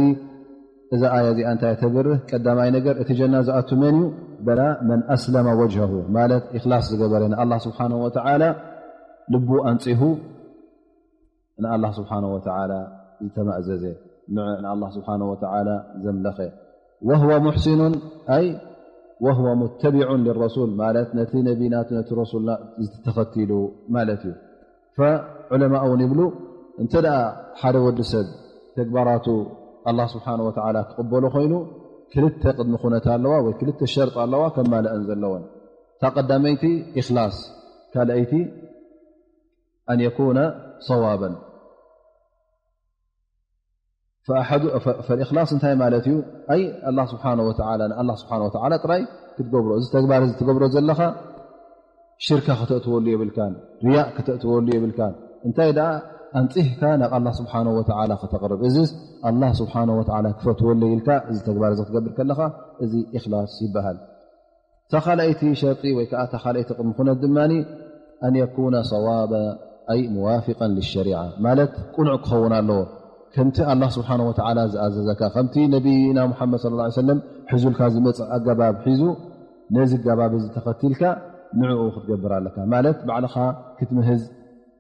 A: እዛ ኣያ እዚኣ እንታይ ተብርህ ቀዳማይ ነገር እቲ ጀና ዝኣቱ መን እዩ በላ መን ኣስለመ ወጅሀሁ ማለት ኢኽላስ ዝገበረ ንኣላህ ስብሓነሁ ወተዓላ ልቡ ኣንፂሁ ንኣላህ ስብሓነሁ ወተዓላ ዝተማእዘዘ ንኣላህ ስብሓነሁ ወተዓላ ዘምለኸ ወህወ ሙሕሲኑን ኣይ ወህወ ሙተቢዑን ልረሱል ማለት ነቲ ነቢናቱ ነቲ ረሱልና ዝተኸቲሉ ማለት እዩ ፈዑለማء እውን ይብሉ እንተ ደኣ ሓደ ወዲ ሰብ ተግባራቱ ኣላህ ስብሓነሁ ወተዓላ ክቕበሎ ኮይኑ ክልተ ቅድሚ ኩነት ኣለዋ ወይ ክልተ ሸርጥ ኣለዋ ከማልአን ዘለወን እታ ቀዳመይቲ ኢኽላስ ካልአይቲ ኣን የኩነ ሰዋበን فالإخلاص እንታይ ማለት እዩ ኣይ الله سبحانه وتعالى الله سبحانه وتعالى ጥራይ ክትገብሮ እዚ ተግባር እዚ ትገብሮ ዘለኻ ሽርካ ከተእትወሉ የብልካን ርያእ ከተእትወሉ የብልካን እንታይ ደኣ ኣንፂሕካ ናብ الله سبحانه وتعالى ከተቕርብ እዚ الله سبحانه وتعالى ክፈትወሉ ኢልካ እዚ ተግባር እዚ ክትገብር ከለኻ እዚ إخلاص ይበሃል ተኻልአይቲ ሸርጢ ወይ ከዓ ተኻልአይቲ ቅድሚ ኩነት ድማኒ أن يكون صوابا أي موافقا للشريعة ማለት ቁኑዕ ክኸውን ኣለዎ ከምቲ ኣላህ ስብሓነሁ ወተዓላ ዝኣዘዘካ ከምቲ ነቢና ሙሐመድ صለى اه عيه وسلم ሒዙልካ ዝመፅእ ኣገባብ ሒዙ ነዚ ገባብ እዚ ተኸቲልካ ንዕኡ ክትገብር ኣለካ ማለት ባዕልኻ ክትምህዝ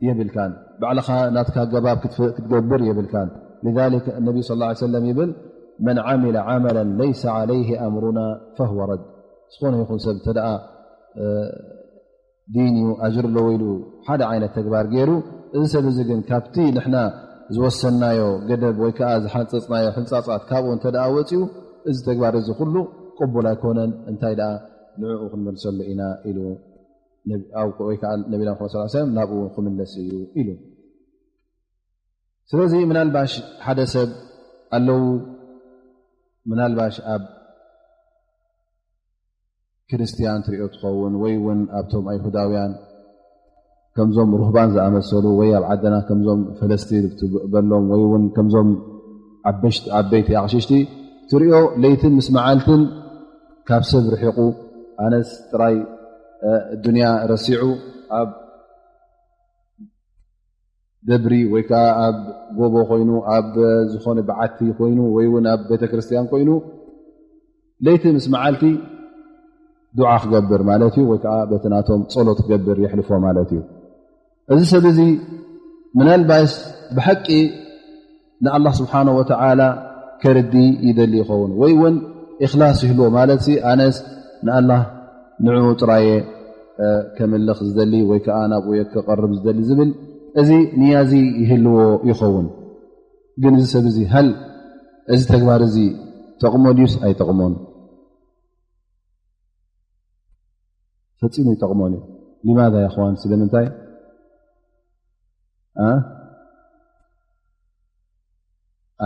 A: የብልካን ባዕልኻ ናትካ ገባብ ክትገብር የብልካን لذلك النبي صلى الله عليه وسلم ይብል من عمل عملا ليس عليه أمرنا فهو رد ዝኾነ ይኹን ሰብ ተደኣ ዲን እዩ ኣጅር ለወይሉ ሓደ ዓይነት ተግባር ገይሩ እዚ ሰብ እዚ ግን ካብቲ ንሕና ዝወሰናዮ ገደብ ወይ ከዓ ዝሓንፀፅናዮ ሕንፃፃት ካብኡ እንተ ደኣ ወፂኡ እዚ ተግባር እዚ ኩሉ ቅቡል ኣይኮነን እንታይ ደኣ ንዕኡ ክንመልሰሉ ኢና ኢሉ ወይ ከዓ ነቢና ሙሐመድ ሰለላሁ ዐለይሂ ወሰለም ናብኡ ክምለስ እዩ ኢሉ ስለዚ ምናልባሽ ሓደ ሰብ ኣለዉ ምናልባሽ ኣብ ክርስትያን ትሪኦ ትኸውን ወይ እውን ኣብቶም ኣይሁዳውያን ከምዞም ሩህባን ዝኣመሰሉ ወይ ኣብ ዓደና ከምዞም ፈለስቲን ትበሎም ወይ እውን ከምዞም ዓበይቲ ኣቕሽሽቲ ትሪኦ ለይትን ምስ መዓልትን ካብ ሰብ ርሒቑ ኣነስ ጥራይ ዱንያ ረሲዑ ኣብ ደብሪ ወይ ከዓ ኣብ ጎቦ ኮይኑ ኣብ ዝኾነ በዓቲ ኮይኑ ወይ እውን ኣብ ቤተ ክርስትያን ኮይኑ ለይቲ ምስ መዓልቲ ዱዓ ክገብር ማለት እዩ ወይ ከዓ በቲ ናቶም ፀሎት ክገብር ይሕልፎ ማለት እዩ እዚ ሰብ እዚ ምናልባሽ ብሓቂ ንኣላህ ስብሓነሁ ወተዓላ ከርዲ ይደሊ ይኸውን ወይ እውን እኽላስ ይህልዎ ማለት ኣነስ ንኣላህ ንዕኡ ጥራየ ከምልኽ ዝደሊ ወይ ከዓ ናብኡ ክቐርብ ዝደሊ ዝብል እዚ ንያዚ ይህልዎ ይኸውን ግን እዚ ሰብ እዚ ሃል እዚ ተግባር እዚ ጠቕሞ ድዩስ ኣይጠቕሞን ፈፂሙ ይጠቕሞን እዩ لماذا يا اخوان ስለምንታይ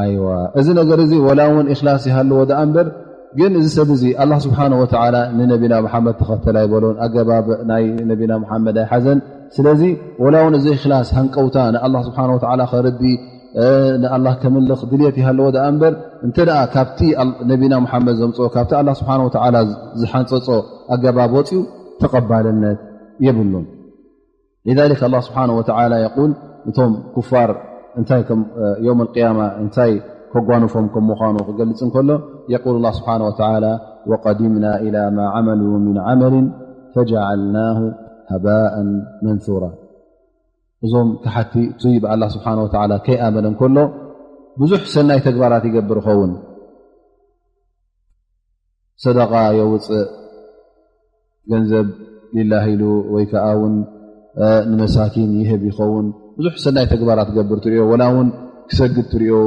A: ኣይዋ እዚ ነገር እዚ ወላ እውን እኽላስ ይሃልዎ ዳ እምበር ግን እዚ ሰብ እዚ አላህ ስብሓነሁ ወተዓላ ንነቢና መሓመድ ተኸተል ኣይበሎን ኣገባብ ናይ ነቢና መሓመድ ኣይሓዘን ስለዚ ወላ እውን እዚ እኽላስ ሃንቀውታ ንኣላህ ስብሓነሁ ወተዓላ ከርዲ ንኣላህ ከምልኽ ድልት ይሃለዎ ዳ እምበር እንተ ደኣ ካብቲ ነቢና መሓመድ ዘምፅኦ ካብቲ ኣላህ ስብሓነሁ ወተዓላ ዝሓንፀፆ ኣገባብ ወፅኡ ተቐባልነት የብሉን لذلك الله سبحانه وتعالى يقول እቶም ኩፋር እንታይ يوم القيامة እንታይ ከጓንፎም ከም ምዃኑ ክገልጽ እንከሎ يقول الله سبحانه وتعالى وقدمنا إلى ما عملوا من عمل فجعلناه هباء منثورا እዞም ካሓቲ ትይብ الله سبحانه وتعالى ከይኣመነ እንከሎ ብዙሕ ሰናይ ተግባራት ይገብር ይኸውን ሰደቃ የውፅእ ገንዘብ لله ኢሉ ወይ ከዓ እውን ንመሳኪን ይህብ ይኸውን ብዙሕ ሰናይ ተግባራት ገብር ትሪኦ ወላ እውን ክሰግድ ትሪኦ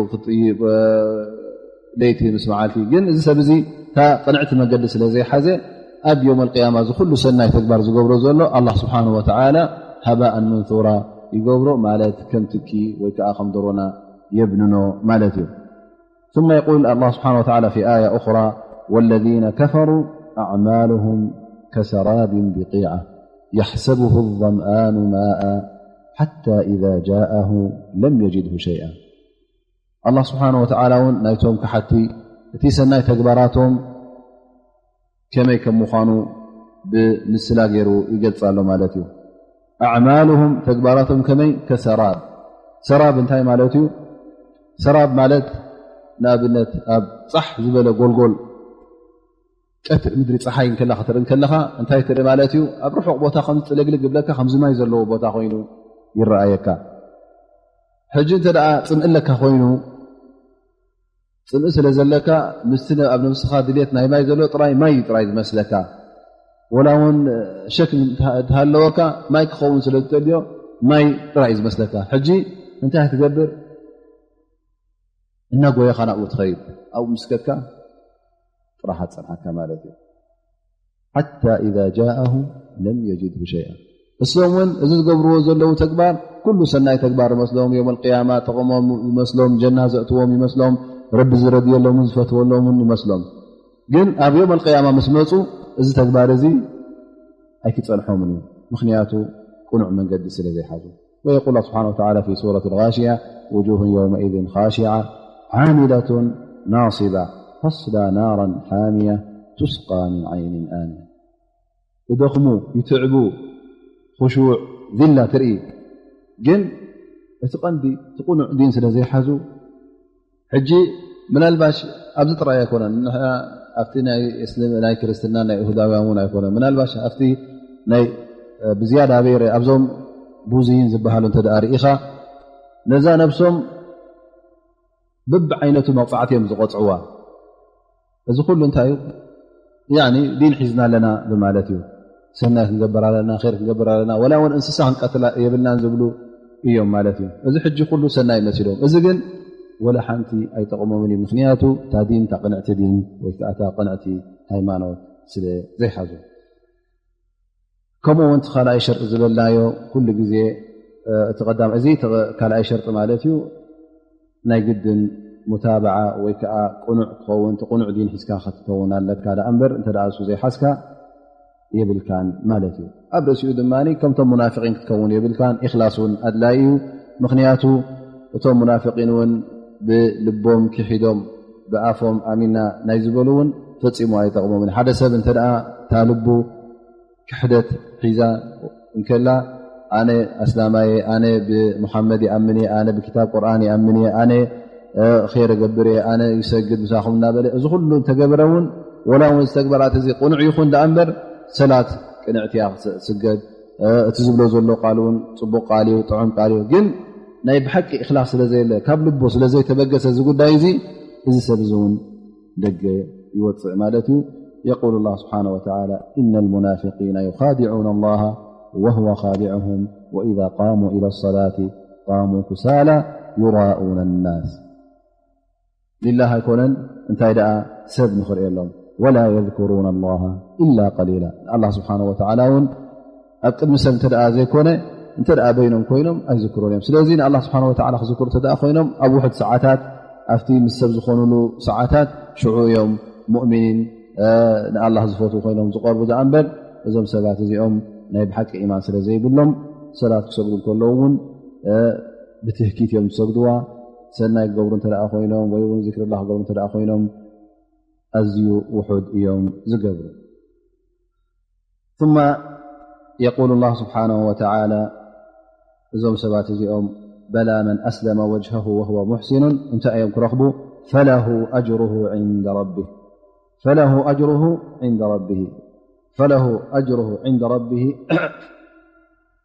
A: ለይቲ ምስ መዓልቲ ግን እዚ ሰብ እዚ ታ ቅንዕቲ መገዲ ስለ ዘይሓዘ ኣብ يوم القيامة እዚ ኩሉ ሰናይ ተግባር ዝገብሮ ዘሎ الله سبحانه وتعالى هباء منثورا ይገብሮ ማለት ከም ትኪ ወይ ከዓ ከም ደሮና يبنኖ ማለት እዩ ثم يقول الله سبحانه وتعالى في آية أخرى والذين كفروا أعمالهم كسراب بقيعة يحسبه الظمآن ماء حتى إذا جاءه لم يجده شيئا الله سبحانه وتعالى نايتهم كحتي እቲ ሰናይ ተግባራቶም ከመይ ከም ምዃኑ ብምስላ ገይሩ ይገልጻሎ ማለት እዩ أعمالهم ተግባራቶም ከመይ كسراب ሰራብ እንታይ ማለት እዩ ሰራብ ማለት ንኣብነት ኣብ ፃሕ ዝበለ ጎልጎል ቀትሪ ምድሪ ፀሓይ ከለኻ ትርኢ ከለኻ እንታይ ትርኢ ማለት እዩ ኣብ ርሑቕ ቦታ ከም ዝፅለግልግ ብለካ ከምዚ ማይ ዘለዎ ቦታ ኮይኑ ይረኣየካ ሕጂ እንተ ደኣ ፅምእለካ ኮይኑ ፅምእ ስለ ዘለካ ምስቲ ኣብ ነብስኻ ድልት ናይ ማይ ዘሎ ጥራይ ማይ ጥራይ ዝመስለካ ወላ እውን ሸክም ትሃለወካ ማይ ክኸውን ስለ ዝጠልዮ ማይ ጥራይ ዝመስለካ ሕጂ እንታይ ትገብር እናጎየኻ ናብኡ ትኸይድ ኣብኡ ምስከትካ ጥራሓት ፀንሓካ ማለት እዩ حتى إذا جاءه لم يجده شيئا እስሎም እውን እዚ ዝገብርዎ ዘለው ተግባር ኩሉ ሰናይ ተግባር ይመስሎም يوم القيامة ተቐሞም ይመስሎም ጀና ዘእትዎም ይመስሎም ረቢ ዝረድየሎም ዝፈትወሎም ይመስሎም ግን ኣብ يوم القيامة ምስ መፁ እዚ ተግባር እዚ ኣይክፀንሖምን እዩ ምክንያቱ ቁኑዕ መንገዲ ስለ ዘይሓዙ ويقول الله سبحانه وتعالى في سورة الغاشية وجوه يومئذ خاشعة عاملة ناصبة تصلى نارا حامية تسقى من عين آنية يدخمو يتعبو خشوع ذلة ترئي جن اتقندي تقنع دين سلا زي حزو حجي من الباش أبزي ترى يكون أفتي ناي إسلام ناي كريستنا ناي يهوداويون يكون من الباش أفتي ناي بزيادة بير أبزهم بوزين زبهالون تداري إخا نزا نفسهم بب عينته موقعاتهم زقطعوا እዚ ኩሉ እንታይ እዩ يعني ዲን ሒዝና ኣለና ብማለት እዩ ሰናይ ክንገብር ኣለና ኸይር ክንገብር ኣለና ወላ እውን እንስሳ ክንቀትላ የብልናን ዝብሉ እዮም ማለት እዩ እዚ ሕጂ ኩሉ ሰናይ መሲሎም እዚ ግን ወላ ሓንቲ ኣይጠቕሞምን እዩ ምክንያቱ እታ ዲን እታ ቅንዕቲ ዲን ወይ ከዓ እታ ቅንዕቲ ሃይማኖት ስለ ዘይሓዙ ከምኡ እውን ካልኣይ ሸርጢ ዝበልናዮ ኩሉ ግዜ እቲ ቀዳም እዚ ካልኣይ ሸርጢ ማለት እዩ ናይ ግድን ሙታበዓ ወይ ከዓ ቁኑዕ ትኸውን ቁኑዕ ዲን ሒዝካ ክትከውን ኣለካ ዳ እምበር እንተ ደኣ እሱ ዘይሓዝካ የብልካን ማለት እዩ ኣብ ርእሲኡ ድማ ከምቶም ሙናፊቂን ክትከውን የብልካን ኢኽላስ እውን ኣድላይ እዩ ምክንያቱ እቶም ሙናፊቂን እውን ብልቦም ክሒዶም ብኣፎም ኣሚና ናይ ዝበሉ እውን ፈፂሙ ኣይጠቕሞምን ሓደ ሰብ እንተ ደኣ እታ ልቡ ክሕደት ሒዛ እንከላ ኣነ ኣስላማየ ኣነ ብሙሓመድ ይኣምን እየ ኣነ ብክታብ ቁርኣን ይኣምን እየ ኣነ خير قبر أنا يسجد مساخم نابله إذا كله تجبرون ولا مستكبرات زي قنع يخون لأمبر ሰላት ቅንዕትያ ስገድ እቲ ዝብሎ ዘሎ ቃል እውን ፅቡቅ ቃል እዩ ጥዑም ቃል እዩ ግን ናይ ብሓቂ እኽላስ ስለዘየለ ካብ ልቦ ስለዘይተበገሰ እዚ ጉዳይ እዚ ሰብ እውን ደገ ይወፅእ ማለት እዩ يقول الله سبحانه وتعالى إن المنافقين يخادعون الله وهو خادعهم وإذا قاموا إلى الصلاة قاموا كسالى يراءون الناس لله يكونن انتي دأ سب نخرئ لهم ولا يذكرون الله إلا قليلا الله سبحانه وتعالى ون أبقد مسل انت دأ زيكونه انت دأ بينهم كوينهم أيذكرون لهم سلازين الله سبحانه وتعالى خذكر تدأ خوينهم أبو واحد ساعتات أفتي مسب زخونوا له ساعتات شعو يوم مؤمنين الله ዝፈትው ኮይኖም ዝቀርቡ ዛንበል እዞም ሰባት እዚኦም ናይ ብሓቂ ኢማን ስለ ዘይብሎም ሰላት ክሰግዱ ከለዉ እውን ብትህኪት እዮም ዝሰግድዋ ሰናይ ክገብሩ እንተደኣ ኮይኖም ወይ እውን ዚክር ላ ክገብሩ እንተደኣ ኮይኖም ኣዝዩ ውሑድ እዮም ዝገብሩ ثم يقول الله سبحانه وتعالى እዞም ሰባት እዚኦም بلى من أسلم وجهه وهو محسن እንታይ እዮም ክረኽቡ فله أجره عند ربه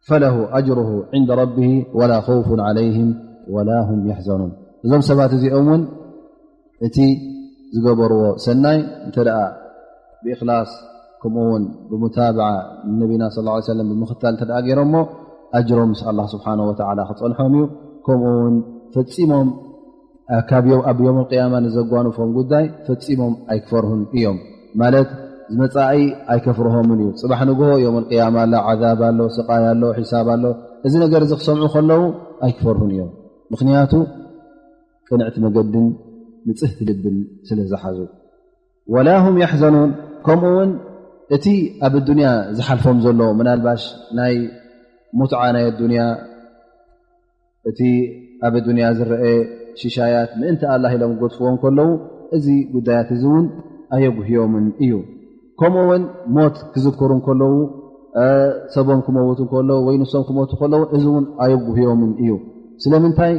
A: فله أجره عند ربه ولا خوف عليهم ولا هم يحزنون እዞም ሰባት እዚኦም ውን እቲ ዝገበርዎ ሰናይ እንተ ደኣ ብإخلاص ከምኡውን ብሙታብዓ ነቢና صلى الله عليه وسلم ብምኽታል እንተ ደኣ ገይሮሞ أجሮም ምስ الله سبحانه وتعالى ክፀንሖም እዩ ከምኡውን ፈፂሞም ኣብ يوم القيامة ንዘጓንፎም ጉዳይ ፈፂሞም ኣይክፈርሁን እዮም ማለት ዝመፃኢ ኣይከፍርሆምን እዩ ፅባሕ ንግሆ يوم القيامة ኣ عذاب ኣሎ ስቃይ ኣሎ حሳብ ኣሎ እዚ ነገር እዚ ክሰምዑ ከለዉ ኣይክፈርሁን እዮም ምክንያቱ ቅንዕቲ መገድን ንፅህቲ ልብን ስለ ዝሓዙ ولا هم يحزنون ከምኡውን እቲ ኣብ الدنያ ዝሓልፎም ዘሎ ምናልባሽ ናይ ሙትዓ ናይ الدنያ እቲ ኣብ الدنያ ዝረአ ሽሻያት ምእንቲ ኣላ ኢሎም ጎድፍዎም ከለዉ እዚ ጉዳያት እዚ እውን ኣየጉህዮምን እዩ ከምኡውን ሞት ክዝክሩ ከለዉ ሰቦም ክመውቱ ከለዉ ወይ ንሶም ክመቱ ከለዉ እዚ እውን ኣየጉህዮምን እዩ ስለምንታይ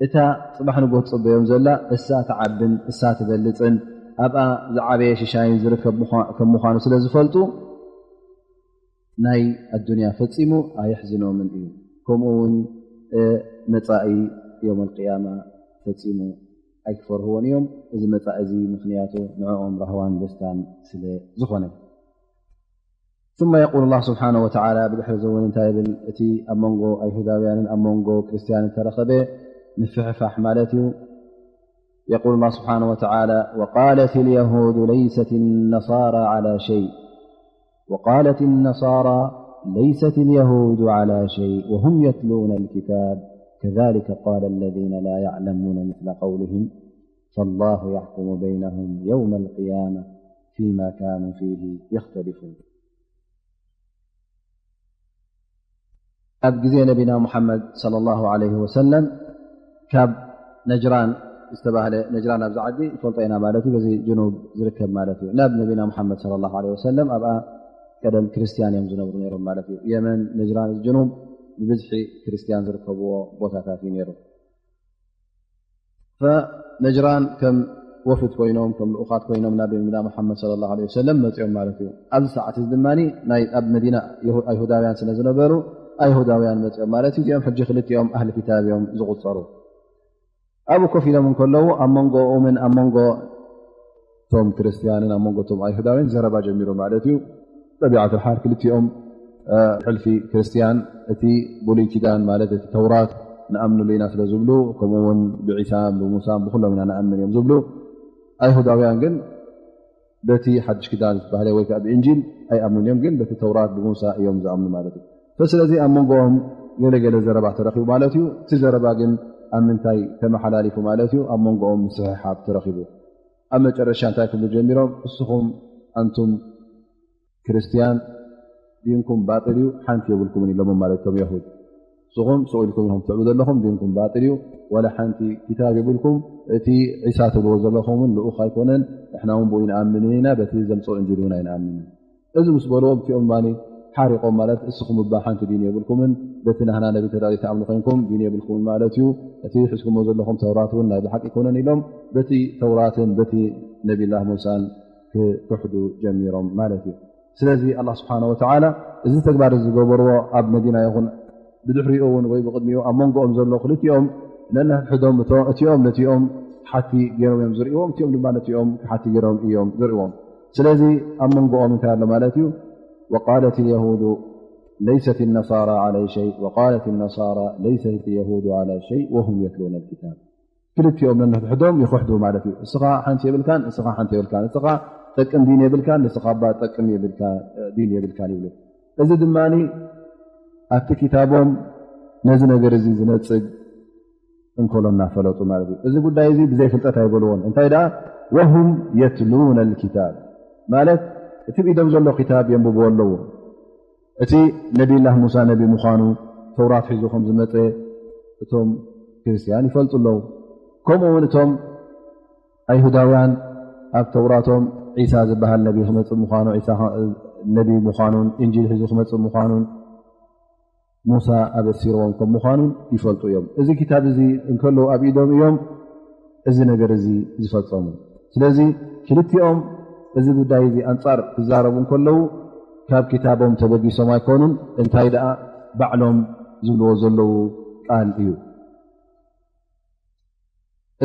A: እታ ፅባሕ ንጎት ፅበዮም ዘላ እሳ ተዓብን እሳ ትበልፅን ኣብኣ ዝዓበየ ሽሻይን ዝርከብ ከም ምዃኑ ስለ ዝፈልጡ ናይ ኣዱንያ ፈፂሙ ኣየሕዝኖምን እዩ ከምኡውን መፃኢ يوم القيامة ፈፂሙ ኣይክፈርህዎን እዮም እዚ መፃእ እዚ ምክንያቱ ንዕኦም ረህዋን ደስታን ስለ ዝኾነ ثم يقول الله سبحانه وتعالى ብድሕሪ ዘውን እንታይ ብል እቲ ኣብ መንጎ ኣይሁዳውያንን ኣብ መንጎ ክርስትያንን ተረኸበ ምፍሕፋሕ ማለት እዩ يقول الله سبحانه وتعالى وقالت اليهود ليست اليهود على شيء وهم يتلون الكتاب كذلك قال الذين لا يعلمون مثل قولهم فالله يحكم بينهم يوم القيامة فيما كانوا فيه يختلفون ኣብ ግዜ ነቢና محمد صلى الله عليه وسلم ካብ ነጅራን ዝተባህለ ነጅራን ኣብ ዝዓዲ ፈልጦና ማለት እዩ በዚ ጅኑብ ዝርከብ ማለት እዩ ናብ ነቢና محمد صلى الله عليه وسلم ኣብኣ ቀደም ክርስቲያን እዮም ዝነብሩ ነይሮም ማለት እዩ የመን ነጅራን ጅኑብ ብብዝሒ ክርስቲያን ዝርከብዎ ቦታታት እዩ ነይሩ ነጅራን ከም ወፍት ኮይኖም ከም ልኡኻት ኮይኖም ናብ ነቢና محمد صلى الله عليه وسلم መፅኦም ማለት እዩ ኣብዚ ሰዓት እዚ ድማ ኣብ መዲና ኣይሁዳውያን ስለ ዝነበሩ ኣይሁዳውያን መፅኦም ማለት እዩ እዚኦም ሕጂ ክልቲኦም ኣህሊ ክታብ እዮም ዝቁፀሩ ኣብኡ ኮፍ ኢሎም ከለዉ ኣብ መንጎኦምን ኣብ መንጎ ቶም ክርስቲያንን ኣብ መንጎ ቶም ኣይሁዳውያን ዘረባ ጀሚሩ ማለት እዩ ጠቢዓት الሓል ክልቲኦም ሕልፊ ክርስቲያን እቲ ብሉይ ኪዳን ማለት እቲ ተውራት ንኣምንሉ ኢና ስለ ዝብሉ ከምኡውን ብዒሳን ብሙሳን ብኩሎም ኢና ንኣምን እዮም ዝብሉ ኣይሁዳውያን ግን በቲ ሓድሽ ክዳን ዝበሃለ ወይ ከዓ ብእንጂል ኣይኣምኑን እዮም ግን በቲ ተውራት ብሙሳ እዮም ዝኣምኑ ማለት እዩ فسلذي أمنقهم ገለገለ ዘረባ ተረኺቡ ማለት እዩ እቲ ዘረባ ግን ኣብ ምንታይ ተመሓላሊፉ ማለት እዩ ኣመንጎኦም ምስሕሓብ ተረኺቡ ኣብ መጨረሻ እንታይ ክብሉ ጀሚሮም እስኹም ኣንቱም ክርስቲያን ዲንኩም ባጥል እዩ ሓንቲ የብልኩምን ኢሎሞም ማለት ቶም የሁድ እስኹም ስቑኢልኩም ኢልኩም ትዕቡ ዘለኹም ዲንኩም ባጥል እዩ ወላ ሓንቲ ክታብ የብልኩም እቲ ዒሳ ትብልዎ ዘለኹምን ልኡኽ ኣይኮነን ንሕና እውን ብኡ ይንኣምን ኢና በቲ ዘምፅኦ እንጂል እውን ኣይንኣምን እዚ ምስ በልዎም እቲኦም ማኒ ሓሪቆም ማለት እስኹም እባ ሓንቲ ዲን የብልኩምን በቲ ናህና ነቢ ተዳሊ ተኣምኑ ኮይንኩም ዲን የብልኩምን ማለት እዩ እቲ ሕዝኩምዎ ዘለኹም ተውራት እውን ናይ ብሓቂ ይኮነን ኢሎም በቲ ተውራትን በቲ ነቢላህ ሙሳን ክሕዱ ጀሚሮም ማለት እዩ ስለዚ الله سبحانه وتعالى እዚ ተግባር ዝገበርዎ ኣብ መዲና ይኹን ብድሕሪኡ እውን ወይ ብቅድሚኡ ኣብ መንጎኦም ዘሎ ክልቲኦም ነንሕዶም እቲኦም ነቲኦም ሓቲ ገይሮም እዮም ዝርእዎም እቲኦም ድማ ነቲኦም ሓቲ ገይሮም እዮም ዝርእዎም ስለዚ ኣብ መንጎኦም እንታይ ኣሎ ማለት እዩ وقالت اليهود ليست النصارى على شيء وقالت النصارى ليست اليهود على شيء وهم يتلون الكتاب ክልቲኦም ነንሕዶም ይخሕዱ ማለት እዩ እስኻ ሓንቲ የብልካን እስኻ ሓንቲ የብልካን እስኻ ጠቅም ዲን የብልካን ንስኻ ጠቅም ዲን የብልካን ይብሉ እዚ ድማኒ ኣብቲ ክታቦም ነዚ ነገር እዚ ዝነፅግ እንከሎ እናፈለጡ ማለት እዩ እዚ ጉዳይ እዚ ብዘይ ፍልጠት ኣይበልዎን እንታይ ደኣ وهم يتلون الكتاب ማለት እቲ ብኢዶም ዘሎ ክታብ የንብብዎ ኣለዎ እቲ ነቢላህ ሙሳ ነቢ ምዃኑ ተውራት ሒዙ ከም ዝመፀ እቶም ክርስትያን ይፈልጡ ኣለዉ ከምኡውን እቶም ኣይሁዳውያን ኣብ ተውራቶም ዒሳ ዝበሃል ነቢ ክመፅእ ምዃኑ ነቢ ምዃኑን እንጂል ሒዙ ክመፅእ ምዃኑን ሙሳ ኣበሲሮዎም ከም ምዃኑን ይፈልጡ እዮም እዚ ክታብ እዚ እንከለዉ ኣብ ኢዶም እዮም እዚ ነገር እዚ ዝፈፀሙ ስለዚ ክልቲኦም እዚ ጉዳይ እዚ ኣንፃር ክዛረቡ እንከለዉ ካብ ክታቦም ተበጊሶም ኣይኮኑን እንታይ ደኣ ባዕሎም ዝብልዎ ዘለዉ ቃል እዩ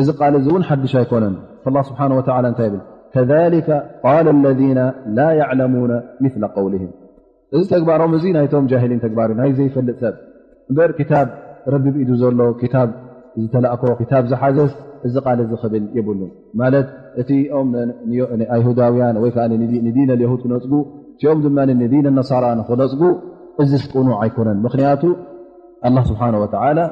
A: እዚ ቃል እዚ እውን ሓድሽ ኣይኮነን فالله سبحانه وتعالى እንታይ ብል كذلك قال الذين لا يعلمون مثل قولهم እዚ ተግባሮም እዚ ናይቶም ጃሂሊን ተግባር ናይ ዘይፈልጥ ሰብ እምበር ክታብ ረቢ ብኢዱ ዘሎ ክታብ ዝተላእኮ ክታብ ዝሓዘዝ እዚ ቃል እዚ ክብል የብሉ ማለት እቲኦም ኣይሁዳውያን ወይ ከዓ ንዲን اليهود ክነፅጉ እቲኦም ድማ ንዲን الነሳራ ክነፅጉ እዚ ስቁኑ ኣይኮነን ምክንያቱ الله سبحانه وتعالى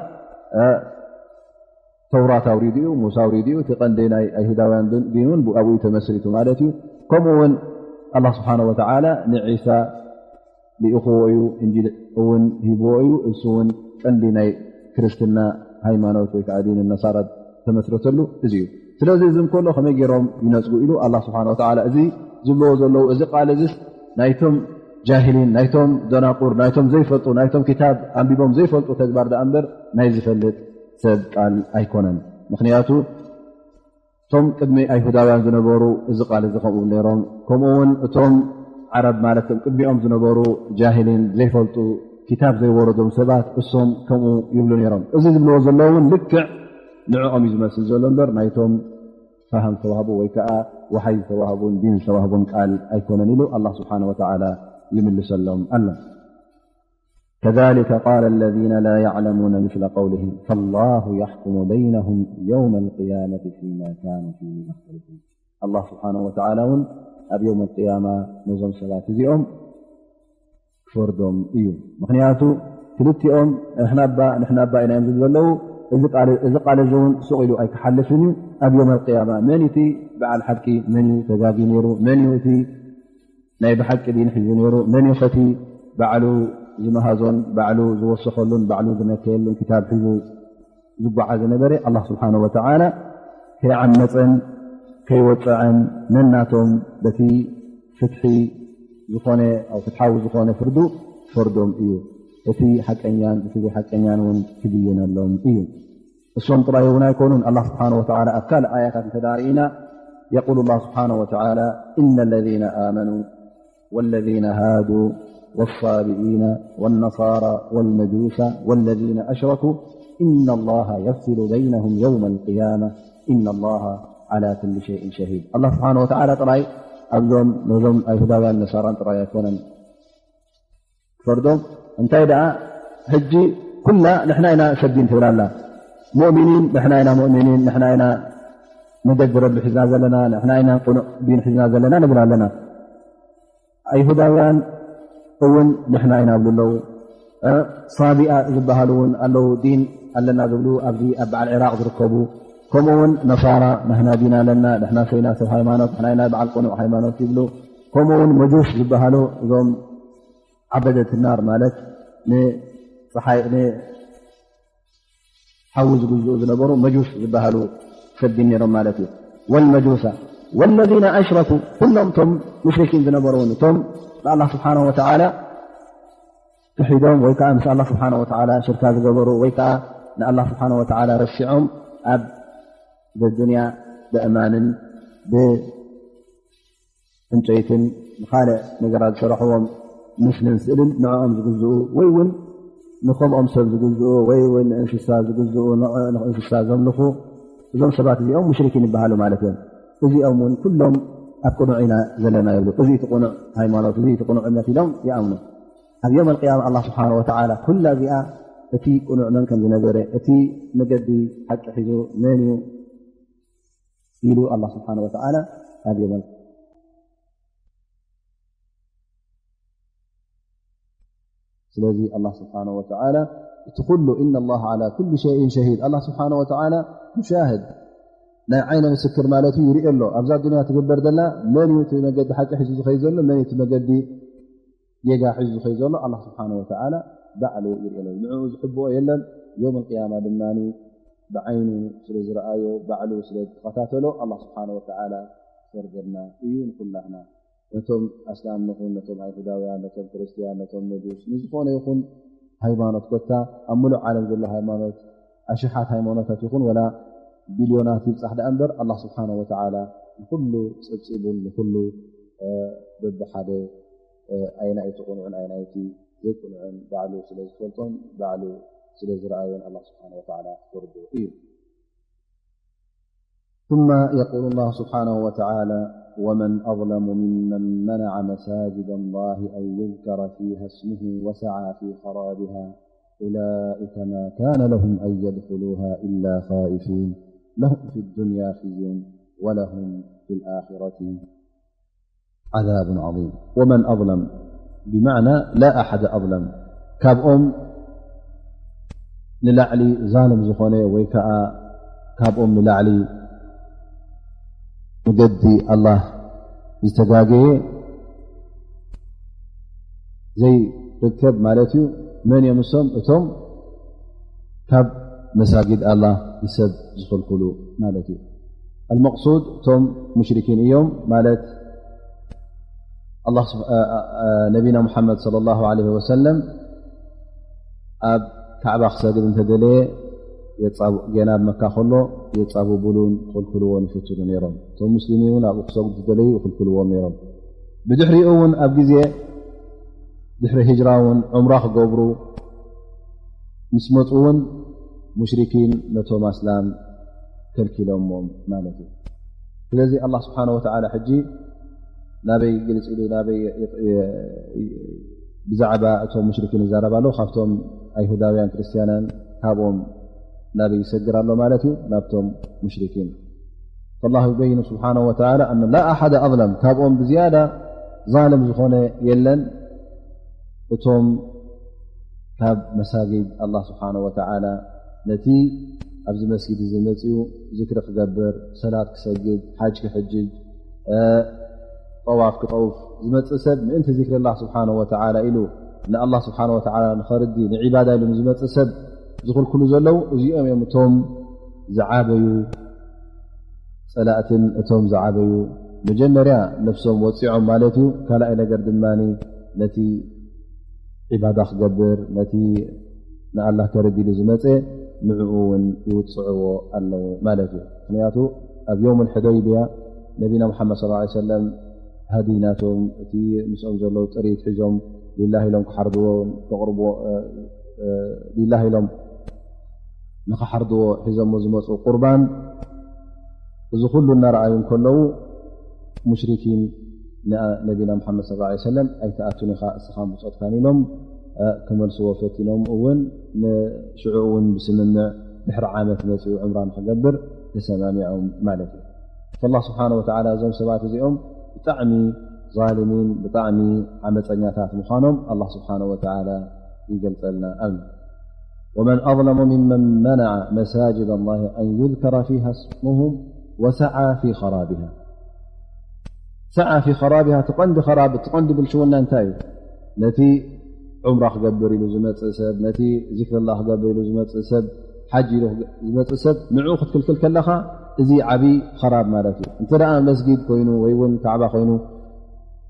A: ተውራት ኣውሪድ እዩ ሙሳ ኣውሪድ እዩ እቲ ቀንዲ ናይ ኣይሁዳውያን ዲኑን ብኣብኡ ተመስሪቱ ማለት እዩ ከምኡውን الله سبحانه وتعالى ንዒሳ ሊእኽዎ እዩ እንጂል እውን ሂብዎ እዩ እሱ እውን ቀንዲ ናይ ክርስትና ሃይማኖት ወይ ከዓ ዲን ነሳራ ተመስረተሉ እዚ እዩ ስለዚ እዚ እንከሎ ከመይ ገይሮም ይነፅጉ ኢሉ الله سبحانه وتعالى እዚ ዝብልዎ ዘለዉ እዚ ቃል እዚ ናይቶም ጃሂሊን ናይቶም ደናቁር ናይቶም ዘይፈልጡ ናይቶም ክታብ ኣንቢቦም ዘይፈልጡ ተግባር ዳ እምበር ናይ ዝፈልጥ ሰብ ቃል ኣይኮነን ምክንያቱ እቶም ቅድሚ ኣይሁዳውያን ዝነበሩ እዚ ቃል እዚ ከምኡ ነይሮም ከምኡውን እቶም ዓረብ ማለት ቅድሚኦም ዝነበሩ ጃሂሊን ዘይፈልጡ ክታብ ዘይወረዶም ሰባት እሶም ከምኡ ይብሉ ነይሮም እዚ ዝብልዎ ዘለዎ እውን ልክዕ ንዕኦም እዩ ዝመስል ዘሎ እምበር ናይቶም ፋሃም ዝተዋህቡ ወይ ከዓ ወሓይ ዝተዋህቡን ዲን ዝተዋህቡን ቃል ኣይኮነን ኢሉ الله سبحانه وتعالى يملسلهم الله كذلك قال الذين لا يعلمون مثل قولهم فالله يحكم بينهم يوم القيامة فيما كانوا فيه يختلفون الله سبحانه وتعالى ኣብ يوم القيامة نዞም ሰባት እዚኦም ክፈርዶም እዩ ምክንያቱ ክልቲኦም ንሕና ባ ኢና እዮም ዘለዉ እዚ ቃል እዚ እውን ሱቕ ኢሉ ኣይክሓልፍን እዩ ኣብ يوم القيامة መን እቲ በዓል ሓቂ መን ተጋጊ ነይሩ መን እቲ ናይ ብሓቂ ዲን ሒዙ ነይሩ መን ኸቲ ባዕሉ ዝመሃዞን ባዕሉ ዝወሰኸሉን ባዕሉ ዝነከየሉን ክታብ ሒዙ ዝጓዓዘ ነበረ الله سبحانه وتعالى ከይዓመፀን ከይወፅዐን ነናቶም በቲ ፍትሒ ዝኾነ ኣብ ፍትሓዊ ዝኾነ ፍርዱ ፈርዶም እዩ እቲ ሓቀኛን እቲ ዘይሓቀኛን እውን ክብየነሎም እዩ እሶም ጥራይ እውን ኣይኮኑን الله سبحانه وتعالى ኣብ ካልእ ኣያታት እንተዳርኢና يقول الله سبحانه وتعالى إن الذين آمنوا والذين هادوا والصابئين والنصارى والمجوس والذين أشركوا إن الله يفصل بينهم يوم القيامة إن الله على كل شيء شهيد الله سبحانه وتعالى طرأي أبزم نظم أيهداويا النصارى طرأي يكون فردهم انتهي دعا هجي كلنا نحن هنا شدين تبرا الله مؤمنين نحن هنا مؤمنين نحن هنا ندبر بحزنا زلنا نحن هنا بين حزنا زلنا نبرا لنا أيهداويا እውን ንሕና ኢና ብለው ሳቢኣ ዝበሃሉ እውን ኣለው ዲን ኣለና ዝብሉ ኣብዚ ኣብ በዓል ዕራቅ ዝርከቡ ከምኡውን ነሳራ ንሕና ዲን ኣለና ንሕና ሰይና ሰብ ሃይማኖት ንሕና ኢና በዓል ቆኑዕ ሃይማኖት ይብሉ ከምኡውን መጁስ ዝበሃሉ እዞም ዓበደት ናር ማለት ንፀሓይ ንሓዊ ዝግዝኡ ዝነበሩ መጁስ ዝበሃሉ ሰብ ዲን ነይሮም ማለት እዩ ወልመጁሳ ወለذነ ኣሽረኩ ኩሎም እቶም ሙሽሪኪን ዝነበሩ እውን እቶም الله سبحانه وتعالى تحيدهم ويكا مس الله سبحانه وتعالى شركا زغبروا ويكا الله سبحانه وتعالى رشعهم أب بالدنيا بأمان እንጨይትን ካልእ ነገራት ዝሰርሕዎም ምስልን ስእልን ንዕኦም ዝግዝኡ ወይ እውን ንከምኦም ሰብ ዝግዝኡ ወይ እውን እንስሳ ዝግዝኡ እንስሳ ዘምልኹ እዞም ሰባት እዚኦም ሙሽሪኪን ይበሃሉ ማለት እዮም። እዚኦም እውን ኩሎም ኣብ ቅኑዕ ኢና ዘለና ይብሉ። እዚ እቲ ቅኑዕ ሃይማኖት እዚ እቲ ቅኑዕ እምነት ኢሎም ይኣምኑ። ኣብ ዮም القያማ አላህ ስብሓነሁ ወተዓላ ኩላ እዚኣ እቲ ቅኑዕ መን ከም ዝነበረ እቲ መገዲ ሓቂ ሒዙ መን እዩ ኢሉ አላህ ስብሓነሁ ወተዓላ ኣብ ዮም ስለዚ አላህ ስብሓነሁ ወተዓላ እቲ ኩሉ ኢነ አላህ ዓላ ኩሊ ሸይእን ሸሂድ አላህ ስብሓነሁ ወተዓላ ሙሻህድ ናይ ዓይነ ምስክር ማለት እዩ ይርኢ ኣሎ ኣብዛ ዱንያ ትግበር ዘላ መን እዩ እቲ መገዲ ሓቂ ሒዙ ዝኸይ ዘሎ መን እቲ መገዲ ጌጋ ሒዙ ዝኸይ ዘሎ አላህ ስብሓነሁ ወተዓላ ባዕሉ ይርኢ ኣሎ ንዕኡ ዝሕብኦ የለን ዮም القያማ ድማ ብዓይኑ ስለ ዝረኣዮ ባዕሉ ስለ ዝኸታተሎ አላህ ስብሓነሁ ወተዓላ ፈርደና እዩ ንኩላህና ነቶም ኣስላም ንኹን ነቶም ኣይሁዳውያን ነቶም ክርስትያን ነቶም መጁስ ንዝኾነ ይኹን ሃይማኖት ኮታ ኣብ ሙሉእ ዓለም ዘሎ ሃይማኖት ኣሽሓት ሃይማኖታት ይኹን ወላ ቢልዮናት ይብፃሕ ዳኣ እምበር አላህ ስብሓነሁ ወተዓላ ንኩሉ ፅብፂቡን ንኩሉ በብሓደ ኣይናይቲ ቁኑዕን ኣይናይቲ ዘይቁኑዕን ባዕሉ ስለ ዝፈልጦን ባዕሉ ስለ ዝረኣዮን አላህ ስብሓነሁ ወተዓላ ፍርዱ እዩ። ثم يقول الله سبحانه وتعالى ومن أظلم ممن منع مساجد الله أن يذكر فيها اسمه وسعى في خرابها أولئك ما كان لهم أن يدخلوها إلا خائفين لهم في الدنيا خزي ولهم في الآخرة عذاب عظيم. ومن أظلم بمعنى لا أحد أظلم كابኦም ንላዕሊ ዛልም ዝኾነ ወይ ከዓ ካብኦም ንላዕሊ መገዲ አላህ ዝተጋገየ ዘይርከብ ማለት እዩ መን እዮም እሶም እቶም ካብ መሳጊድ አላህ ንሰብ ዝኽልክሉ ማለት እዩ። المقصود እቶም ሙሽሪኪን እዮም ማለት ነቢና ሙሐመድ صلى الله عليه وسلم ኣብ ካዕባ ክሰግድ እንተደለየ ገና ኣብ መካ ከሎ የፃብብሉን ክልክልዎን ይፍትሉ ነይሮም። እቶም ሙስሊሚን እውን ኣብኡ ክሰግዱ ዝደለዩ ይክልክልዎም ነይሮም። ብድሕሪኡ እውን ኣብ ግዜ ድሕሪ ሂጅራ እውን ዑምራ ክገብሩ ምስ መፁ እውን ሙሽሪኪን ነቶም ኣስላም ከልኪሎሞም ማለት እዩ። ስለዚ አላህ ስብሓነሁ ወተዓላ ሕጂ ናበይ ግልፅ ኢሉ ናበይ ብዛዕባ እቶም ሙሽሪኪን ይዛረባ ኣሎ ካብቶም ኣይሁዳውያን ክርስትያናን ካብኦም ናበይ ይሰግር ኣሎ ማለት እዩ ናብቶም ሙሽሪኪን فالله يبين سبحانه وتعالى أن لا أحد أظلم ካብኦም ብዝያዳ ظالم ዝኾነ የለን እቶም ካብ መሳጊድ الله سبحانه وتعالى ነቲ ኣብዚ መስጊድ ዝመፅኡ ذክሪ ክገብር ሰላት ክሰግድ ሓጅ ክሕጅጅ ጠዋፍ ክጠውፍ ዝመፅእ ሰብ ምእንቲ ذክሪ الله سبحانه وتعالى ኢሉ ንአላህ ስብሓነሁ ወተዓላ ንኸርዲ ንዒባዳ ኢሉ ዝመፅእ ሰብ ዝኽልክሉ ዘለው እዚኦም እዮም እቶም ዝዓበዩ ፀላእትን እቶም ዝዓበዩ መጀመርያ ነፍሶም ወፂዖም ማለት እዩ። ካልኣይ ነገር ድማ ነቲ ዒባዳ ክገብር ነቲ ንኣላህ ከርዲ ኢሉ ዝመፀ ንዕኡ እውን ይውፅዕዎ ኣለዉ ማለት እዩ። ምክንያቱ ኣብ ዮም الሕደይብያ ነቢና ሙሓመድ صلى اه عليه وسلم ሃዲናቶም እቲ ምስኦም ዘለው ጥሪት ሒዞም ሊላህ ኢሎም ክሓርድዎ ተቕርብዎ ሊላህ ኢሎም ንኽሓርድዎ ሒዞሞ ዝመፁ ቁርባን እዚ ኩሉ እናረኣዩ ከለዉ ሙሽሪኪን ነቢና ሙሓመድ صلى اه عليه وسلم ኣይተኣቱን ኢኻ እስኻ ምፆትካን ኢሎም ከመልስዎ ፈቲኖም እውን ንሽዑ እውን ብስምምዕ ድሕሪ ዓመት መፅኡ ዑምራ ንክገብር ተሰማሚዖም ማለት እዩ። فالله سبحانه وتعالى እዞም ሰባት እዚኦም ብጣዕሚ ظالمين ብጣዕሚ ዓመፀኛታት ምዃኖም الله سبحانه وتعالى يገልፀልና ኣሎ። ومن أظلم ممن منع مساجد الله أن يذكر فيها اسمه وسعى في خرابها سعى في خرابها تقንዲ خراب تقንዲ ብልሽውና እንታይ እዩ ነቲ ዑምራ ክገብር ኢሉ ዝመፅእ ሰብ ነቲ ذክሪ الله ክገብር ኢሉ ዝመፅእ ሰብ ሓጅ ኢሉ ዝመፅእ ሰብ ንዕኡ ክትክልክል ከለኻ እዚ ዓብይ خራብ ማለት እዩ። እንተ ደኣ መስጊድ ኮይኑ ወይ እውን ካዕባ ኮይኑ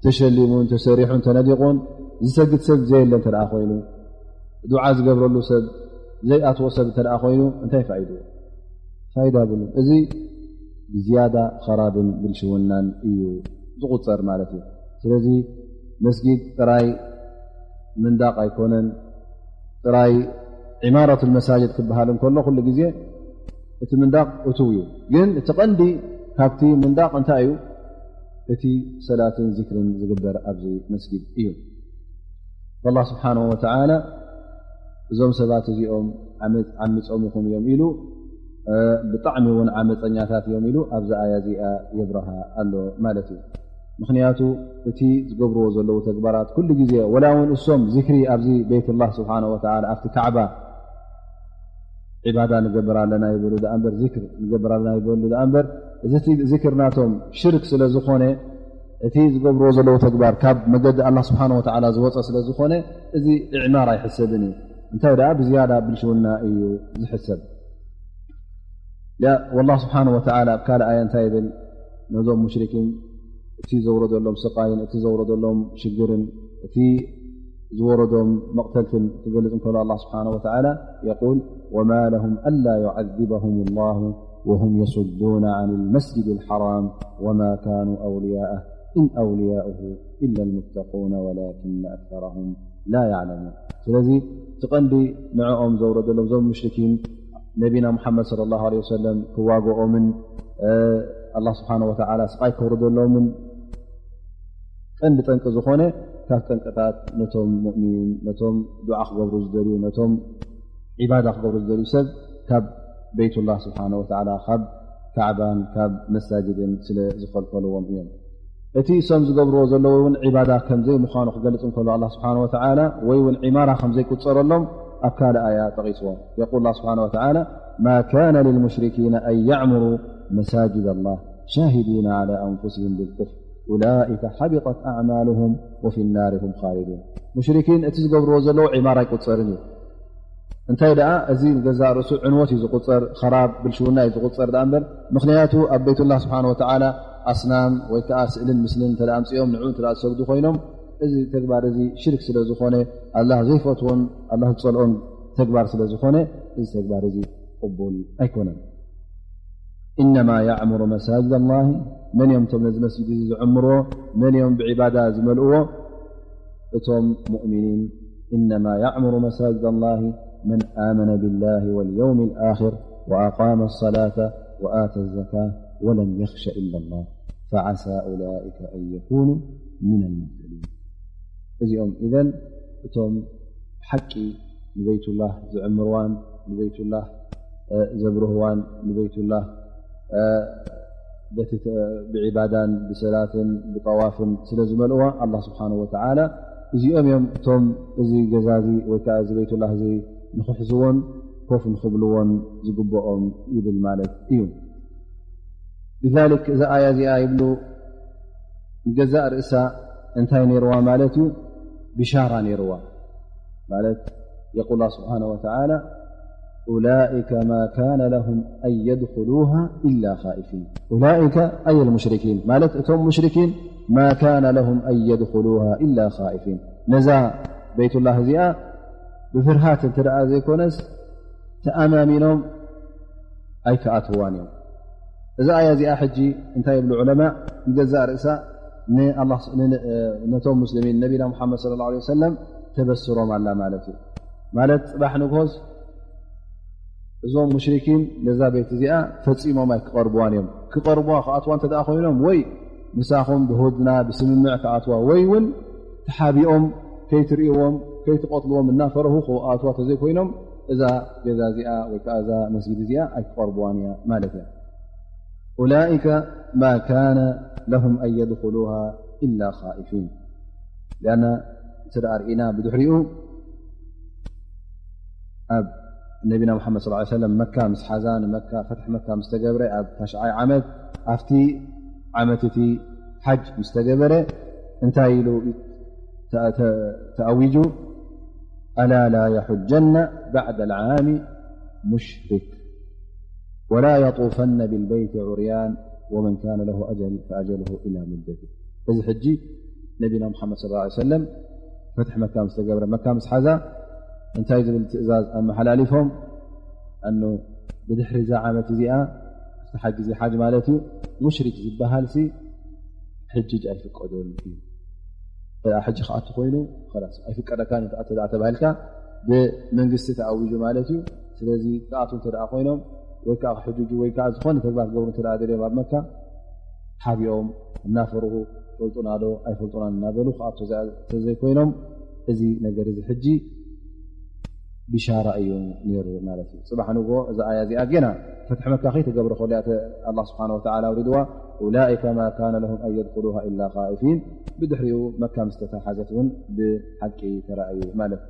A: ተሸሊሙን ተሰሪሑን ተነዲቑን ዝሰግድ ሰብ ዘየለ እንተ ደኣ ኮይኑ ዱዓ ዝገብረሉ ሰብ ዘይኣትዎ ሰብ እንተ ደኣ ኮይኑ እንታይ ፋይዳ ፋይዳ ብሉ እዚ ብዝያዳ خራብን ብልሽውናን እዩ ዝቁፀር ማለት እዩ ስለዚ መስጊድ ጥራይ ምንዳቕ ኣይኮነን ጥራይ ዒማረት መሳጅድ ክበሃል እንከሎ ኩሉ ግዜ እቲ ምንዳቕ እትው እዩ ግን እቲ ቀንዲ ካብቲ ምንዳቕ እንታይ እዩ እቲ ሰላትን ዚክርን ዝግበር ኣብዚ መስጊድ እዩ والله سبحانه وتعالى እዞም ሰባት እዚኦም ዓሚፆም ይኹም እዮም ኢሉ ብጣዕሚ እውን ዓመፀኛታት እዮም ኢሉ ኣብዚ ኣያ እዚኣ የብረሃ ኣሎ ማለት እዩ ምክንያቱ እቲ ዝገብርዎ ዘለዉ ተግባራት ኩሉ ግዜ ወላ እውን እሶም ዚክሪ ኣብዚ ቤት الله سبحانه وتعالى ኣብቲ ካዕባ ዒባዳ ንገብር ኣለና ይብሉ ዳ እምበር ዚክር ንገብር ኣለና ይብሉ ዳ እምበር እዚ ዚክር ናቶም ሽርክ ስለ ዝኾነ እቲ ዝገብርዎ ዘለዉ ተግባር ካብ መገዲ الله سبحانه وتعالى ዝወፀ ስለ ዝኾነ እዚ ኢዕማር ኣይሕሰብን እዩ እንታይ ደኣ ብዝያዳ ብልሽውና እዩ ዝሕሰብ والله سبحانه وتعالى ኣብ ካልእ ኣያ እንታይ ይብል ነዞም ሙሽሪኪን እቲ ዘውረደሎም ስቃይን እቲ ዘውረደሎም ሽግርን እቲ ዝወረዶም መቕተልትን ክገልጽ እንከሎ الله سبحانه وتعالى يقول وما لهم ألا يعذبهم الله وهم يصدون عن المسجد الحرام وما كانوا أولياءه إن أولياؤه إلا المتقون ولكن أكثرهم لا يعلمون ስለዚህ ትቐንዲ ንዕኦም ዘውረደሎም ዞም ሙሽሪኪን ነቢና ሙሐመድ صلى الله عليه وسلم ክዋግኦምን الله سبحانه وتعالى ስቃይ ከውረደሎምን ቀንዲ ጠንቂ ዝኾነ ካብ ጠንቅታት ነቶም ሙእሚኒን ነቶም ዱዓ ክገብሩ ዝደልዩ ነቶም ዒባዳ ክገብሩ ዝደልዩ ሰብ ካብ ቤት الله سبحانه وتعالى ካብ ካዕባን ካብ መሳጅድን ስለ ዝፈልፈልዎም እዮም እቲ ሶም ዝገብርዎ ዘለዎ እውን ዒባዳ ከምዘይ ምዃኑ ክገልጽ እንከሎ الله سبحانه وتعالى ወይ እውን ዒማራ ከምዘይ ቁፀረሎም ኣብ ካልእ ኣያ ጠቒስዎም يقول الله سبحانه وتعالى ما كان للمشركين أن يعمروا مساجد الله شاهدين على أنفسهم بالكفر أولئك حبطت أعمالهم وفي النار هم خالدون مشركين እቲ ዝገብርዎ ዘለዎ ዒማራ ይቁፀርን እዩ እንታይ ደኣ እዚ ገዛእ ርእሱ ዕንወት እዩ ዝቁፀር خራብ ብልሽውና እዩ ዝቁፀር ዳ እምበር ምክንያቱ ኣብ ቤት الله سبحانه وتعالى ኣስናም ወይ ከዓ ስእልን ምስልን ተደኣ ኣምፅኦም ንዑ ተደኣ ዝሰግዱ ኮይኖም እዚ ተግባር እዚ ሽርክ ስለ ዝኾነ ኣላህ ዘይፈትዎን ኣላህ ዝፀልኦን ተግባር ስለ ዝኾነ እዚ ተግባር እዚ ቅቡል ኣይኮነን ኢነማ ያዕሙሩ መሳጅድ الله መን እዮም እቶም ነዚ መስጅድ እዚ ዝዕምርዎ መን እዮም ብዒባዳ ዝመልእዎ እቶም ሙእሚኒን ኢነማ ያዕሙሩ መሳጅድ الله من آمن بالله واليوم الآخر وأقام الصلاة وآتى الزكاة ولم يخش إلا الله فعسى أولئك أن يكونوا من المهتدين እዚኦም إذن እቶም حቂ ንቤት الله ዝዕምርዋን ንቤት الله ዘብርህዋን ንቤት الله بعبادان بصلاة بطواف سلزملوا الله سبحانه وتعالى እዚኦም እዮም እቶም እዚ ገዛዚ ወይ ከዓ እዚ ቤት الله እዚ ንኽሕዝዎን ኮፍ ንኽብልዎን ዝግብኦም ይብል ማለት እዩ لذلك እዛ ኣያ እዚኣ ይብሉ ንገዛእ ርእሳ እንታይ ነይርዋ ማለት እዩ ብሻራ ነይርዋ ማለት يقول الله سبحانه وتعالى أولئك ما كان لهم أن يدخلوها إلا خائفين أولئك أي المشركين مالت أتهم مشركين ما كان لهم أن يدخلوها إلا خائفين نزا بيت الله زياء بفرهات ترأى زي كونس تأمامينهم أي كأتوانيهم إذا آية زياء حجي انتهي بالعلماء يجزاء رئيسا الله نتوم مسلمين نبينا محمد صلى الله عليه وسلم تبسرهم على مالته مالت بحنقوز እዞም ሙሽሪኪን ነዛ ቤት እዚኣ ፈፂሞም ኣይክቐርብዋን እዮም ክቐርብዋ ከኣትዋ እንተደኣ ኮይኖም ወይ ምሳኹም ብሁድና ብስምምዕ ከኣትዋ ወይ እውን ተሓቢኦም ከይትርእዎም ከይትቐትልዎም እናፈረሁ ከኣትዋ ተዘይ ኮይኖም እዛ ገዛ እዚኣ ወይ ከዓ እዛ መስጊድ እዚኣ ኣይክቐርብዋን እያ ማለት እያ أولئك ما كان لهم أن يدخلوها إلا خائفين لأن ترى رئينا بدحرئ نبينا محمد صلى الله عليه وسلم مكة مس حزان مكة فتح مكة مستجبرة تشعي عمد أفتي عمتتي حج مستجبرة انتهي له تأويجوا ألا لا يحجن بعد العام مشرك ولا يطوفن بالبيت عريان ومن كان له أجل فأجله إلى مدته إذ حجي نبينا محمد صلى الله عليه وسلم فتح مكة مستجبرة مكة مس حزان انتهي زبل تئزاز أما حلالفهم أنه بدحر زعامة زئة استحج زي حاج مالتي مشرك زبهالسي ሕጅጅ ኣይፍቀዶን እዩ ሕጂ ከኣቱ ኮይኑ ላስ ኣይፍቀደካ ተባሂልካ ብመንግስቲ ተኣውጁ ማለት እዩ ስለዚ ከኣቱ እተደኣ ኮይኖም ወይ ከዓ ክሕጅጁ ወይ ከዓ ዝኾነ ተግባር ገብሩ እተ ደልዮም ኣብ መካ ሓቢኦም እናፈርሁ ፈልጡናዶ ኣይፈልጡና እናበሉ ከኣቶ ተዘይኮይኖም እዚ ነገር እዚ ሕጂ ብሻራ እዩ ነይሩ ማለት እዩ ፅባሕ ንጎ እዛ ኣያ እዚኣ ገና ፈትሒ መካ ከይተገብረ ከልያ ኣላ ስብሓን ወተዓላ ውሪድዋ ኡላئከ ማ ካነ ለሁም ኣን የድኩሉሃ ኢላ ኻኢፊን ብድሕሪኡ መካ ምስተተሓዘት እውን ብሓቂ ተረእዩ ማለት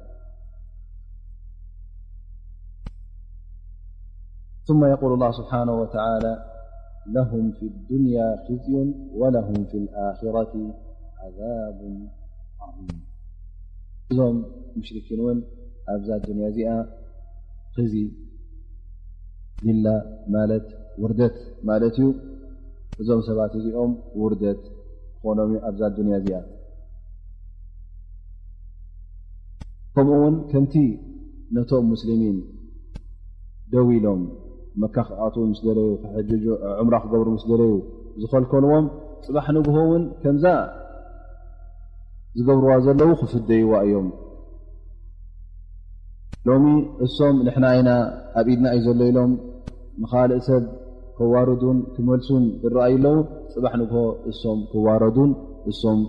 A: ثم يقول الله سبحانه وتعالى لهم في الدنيا خزي ولهم في الآخرة عذاب عظيم እዞም ሙሽሪኪን እውን ኣብዛ ዱንያ እዚኣ ኽዚ ዚላ ማለት ውርደት ማለት እዩ እዞም ሰባት እዚኦም ውርደት ክኾኖም ኣብዛ ዱንያ እዚኣ ከምኡ ውን ከምቲ ነቶም ሙስሊሚን ደው ኢሎም መካ ክኣትዉ ምስ ደለዩ ክሕጅጁ ዑምራ ክገብሩ ምስ ደለዩ ዝኸልከልዎም ፅባሕ ንግሆ እውን ከምዛ ዝገብርዋ ዘለዉ ክፍደይዋ እዮም ሎሚ እሶም ንሕና ኢና ኣብ ኢድና እዩ ዘሎ ኢሎም ንኻልእ ሰብ ክዋርዱን ክመልሱን ይረኣዩ ኣለዉ ፅባሕ ንግሆ እሶም ክዋረዱን እሶም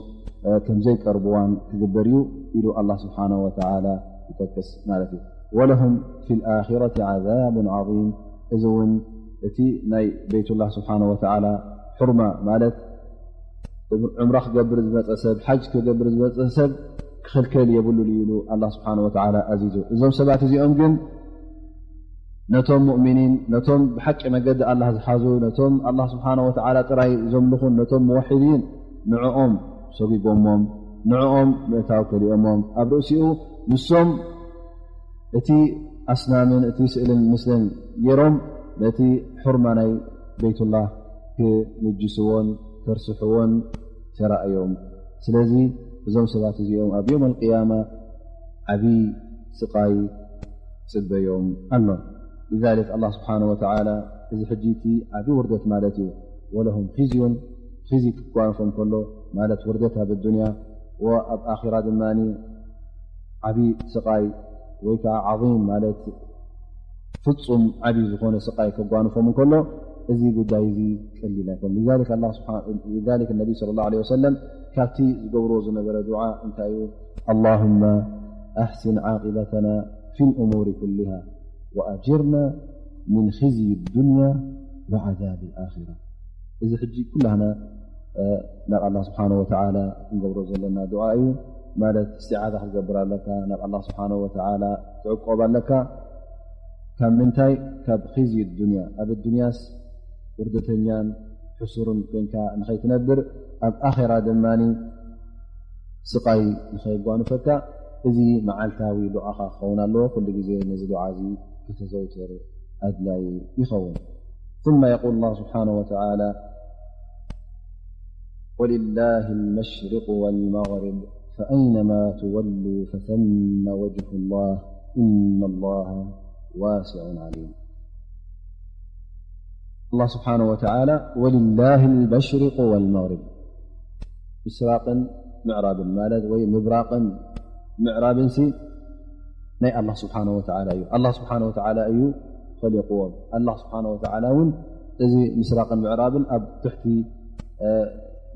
A: ከምዘይቀርብዋን ክግበር እዩ ኢሉ ኣላ ስብሓነ ወተዓላ ይጠቅስ ማለት እዩ ወለሁም ፊ ልኣኽረት ዓዛብ ዓظም እዚ እውን እቲ ናይ ቤይትላህ ስብሓነ ወተዓላ ሕርማ ማለት ዑምራ ክገብር ዝመፀ ሰብ ሓጅ ክገብር ዝመፀ ሰብ ክኽልከል የብሉ ኢሉ ኣላ ስብሓን ወተዓላ ኣዚዙ እዞም ሰባት እዚኦም ግን ነቶም ሙእምኒን ነቶም ብሓቂ መገዲ ኣላ ዝሓዙ ነቶም ኣላ ስብሓን ወተዓላ ጥራይ ዘምልኹን ነቶም መዋሒዲን ንዕኦም ሰጊጎሞም ንዕኦም ምእታው ከሊኦሞም ኣብ ርእሲኡ ንሶም እቲ ኣስናምን እቲ ስእልን ምስልን ገይሮም ነቲ ሕርማ ናይ ቤይትላህ ክንጅስዎን ከርስሕዎን ተራእዮም ስለዚ እዞም ሰባት እዚኦም ኣብ ዮም ልቅያማ ዓብይ ስቃይ ፅበዮም ኣሎ ذلك الله سبحانه وتعالى እዚ ሕጂቲ ዓብይ ውርደት ማለት እዩ ወለሁም ኺዝዩን ኺዚ ክጓንፎም ከሎ ማለት ውርደት ኣብ ዱንያ ወኣብ ኣኺራ ድማኒ ዓብይ ስቃይ ወይ ከዓ ዓظም ማለት ፍፁም ዓብይ ዝኾነ ስቃይ ክጓንፎም ከሎ እዚ ጉዳይ እዚ ቀሊል ኣይኮን لذلك النبي صلى الله عليه وسلم ካብቲ ዝገብርዎ ዝነበረ ዱዓ እንታይ እዩ اللهم أحسن عاقبتنا في الأمور كلها وأجرنا من خزي الدنيا وعذاب الآخرة እዚ ሕጂ ኩላህና ናብ الله سبحانه وتعالى ንገብሮ ዘለና ዱዓ እዩ ማለት استعاذة ክትገብር ኣለካ ናብ الله سبحانه وتعالى ትዕቆብ ኣለካ ካብ ምንታይ ካብ خزي الدنيا ኣብ الدنياስ ውርደተኛን ሕሱርን ኮንካ ንኸይትነብር ኣብ ኣኼራ ድማኒ ስቃይ ንኸይጓንፈካ እዚ መዓልታዊ ዱዓኻ ክኸውን ኣለዎ ኩሉ ግዜ ነዚ ዱዓ እዚ ክተዘውትር ኣድላይ ይኸውን ثم يقول الله سبحانه وتعالى ولله المشرق والمغرب فأينما تولوا فثم وجه الله إن الله واسع عليم الله سبحانه وتعالى ولله المشرق والمغرب ምስራቅ ምዕራብ ማለት ወይ ምብራቅ ምዕራብ ናይ الله سبحانه وتعالى እዩ الله سبحانه وتعالى እዩ خلقዎም الله سبحانه وتعالى እውን እዚ ምስራቅ ምዕራብ ኣብ ትሕቲ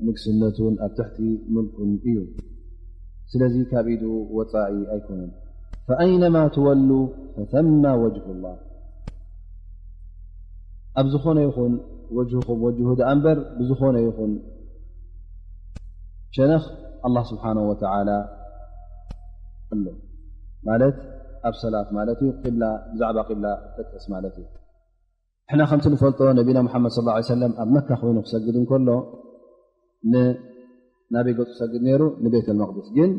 A: ንግስነቱን ኣብ ትሕቲ ምልኩን እዩ ስለዚ ካብ ኢዱ ወፃኢ ኣይኮነን فأينما تولوا فثم وجه الله ኣብ ዝኾነ ይኹን ወጅሁኹም ወጅሁ ዳ እምበር ብዝኾነ ይኹን ሸነኽ الله سبحانه وتعالى ኣሎ ማለት ኣብ ሰላት ማለት እዩ ብዛዕባ ቅብላ ተጠቅስ ማለት እዩ እሕና ከምቲ ንፈልጦ ነቢና ሙሓመድ صلى الله عليه وسلم ኣብ መካ ኮይኑ ክሰግድ እንከሎ ናበይ ገፁ ክሰግድ ነይሩ ንቤት المقدስ ግን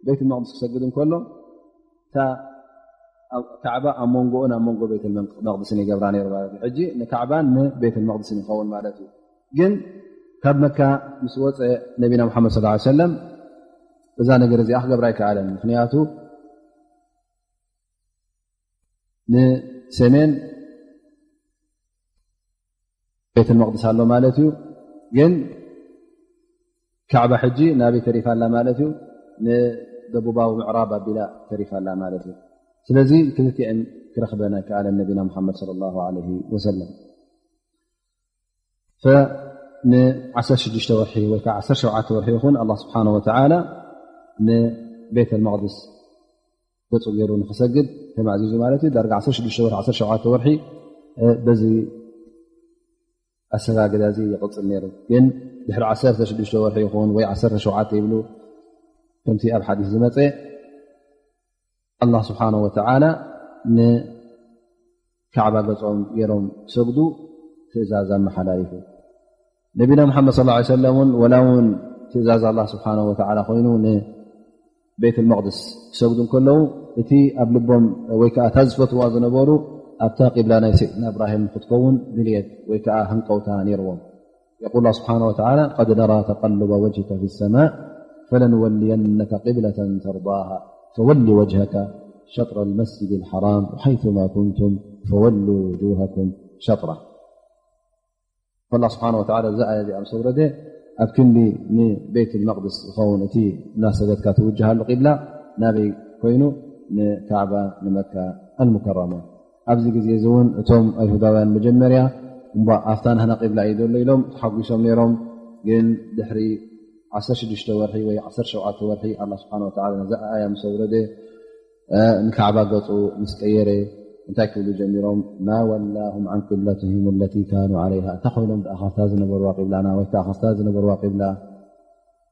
A: ቤት المقدስ ክሰግድ እንከሎ ካዕባ ኣብ መንጎኡን ኣብ መንጎ ቤት المقدስን ይገብራ ነይሩ ማለት እዩ ሕጂ ንካዕባን ንቤት المقدስን ይኸውን ማለት እዩ ግን ካብ መካ ምስ ወፀ ነቢና ሙሓመድ صلى الله عليه وسلم እዛ ነገር እዚኣ ክገብራ ይከኣለን ምክንያቱ ንሰሜን ቤት المقدስ ኣሎ ማለት እዩ ግን كعبة حجي نابي تريفا لا مالتي ندبوباو معراب بلا تريفا لا مالتي سلازي كلتئن كرخبنا كعلى نبينا محمد صلى الله عليه وسلم فعسر 6 ورحي وكا 17 ورحي يكون الله سبحانه وتعالى نبيت المقدس قصو غيرو نخسجد كما عزيزو مالتي درجة 16 ورحي 17 ورحي بزي السجاجد هذه يقص النيرو ين دحر 16 ورحي يكون وي 17 يبلو كمتي أب حديث زمتي الله سبحانه وتعالى نكعبة قصهم يروم سجدو تزازا محلايفه نبينا محمد صلى الله عليه وسلم ولون تزاز الله سبحانه وتعالى خوينو بيت المقدس سجدوا كله اتي قبلهم ويكا تزفتوا زنبورو ابتا قبلنا سيدنا ابراهيم خطكون بليد ويكا هنقوتا نيرون يقول الله سبحانه وتعالى قد نرى تقلب وجهك في السماء فلنولينك قبلة ترضاها فول وجهك شطر المسجد الحرام وحيثما كنتم فولوا وجوهكم شطره فالله سبحانه وتعالى زايا دي امسورده ابكنلي ني بيت المقدس يخون اتي ناس قد توجه القبلة نبي كوينو نكعبة نمكة المكرمة ابزي غزي زون اتم ايهوداوያን مجمريا افتان هنا قبلة يدل لهم تحقيشهم نيرهم ግን ድሕሪ 16 ወርሒ ወይ 17 ወርሒ الله سبحانه وتعالى زايا مسورده نكعبة قصو مسقيره እንታይ ክብሉ ጀሚሮም ما ولاهم عن قبلتهم التي كانوا عليها تخيلهم أخذتها زنبروا قبلنا ويتأخذتها زنبروا قبلة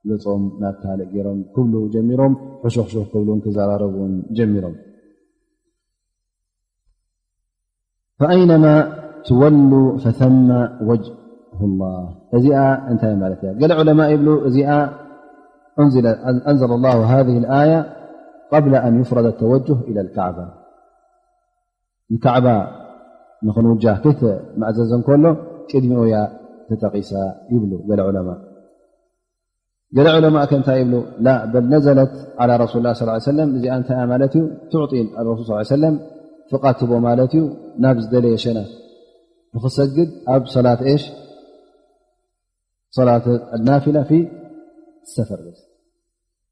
A: لصم نابتها لقيرهم كبلوا جميرهم حشوخ كبلون كزاراربون جميرهم فأينما تولوا فثم وجه الله أزياء انتهى مالتها قال علماء يبلوا أزياء أنزل الله هذه الآية قبل أن يفرد التوجه إلى الكعبة الكعبة نخنوجه كيف معززا كله كدمئو يا تتقيسا يبلو قال علماء كنت يبلو لا بل نزلت على رسول الله صلى الله عليه وسلم زي أنت مالتي تعطي الرسول صلى الله عليه وسلم فقاتبوا مالتي نابز دلي شنا نخسجد أب صلاة إيش صلاة النافلة في السفر بس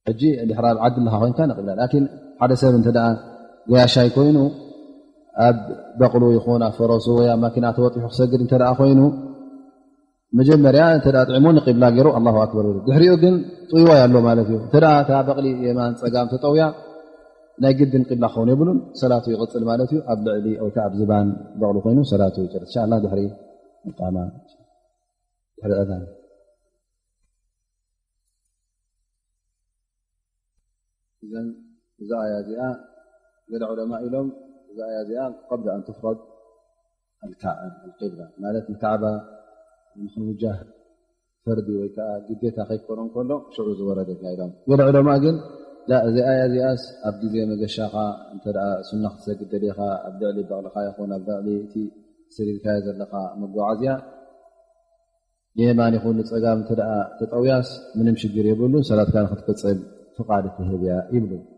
A: الجي الإحرام عدل لها وين كان قبل لكن هذا سبب انت الآن يا شاي كوينو أب بقلو يخونا فرسو يا ماكينات وطيح سجد انت لا أخوينو مجمريا انت لا طعمون قبلا غيرو الله أكبر دحريو كن طيوا يالو مالتيو ترى تا بقلي يمان صقام تطويا لا جد قبلا خون يبلون صلاته يغسل مالتيو أب لعلي أو تعب زبان بقلو خينو صلاته يجرد إن شاء الله دحري مقاما دحري الأذان إذا آياتها قال علماء لهم آياتها قبل أن تفرض القبلة مالت الكعبة نخرجه فردي ويكا جديتها خيك كورون كله شعوز وردت لهم قال علماء قال لا زي آية زي أس أبدي زي مقشاقة انت رأى سنة سجد ليها أبدع لي بغلقا يخون أبدع لي تي سرير كايزر لقا مقو عزيا يمان يخون نتسقام انت رأى تطوياس من يمشي جير يبولو صلاة كان خطفت فقادة الهدية يبلو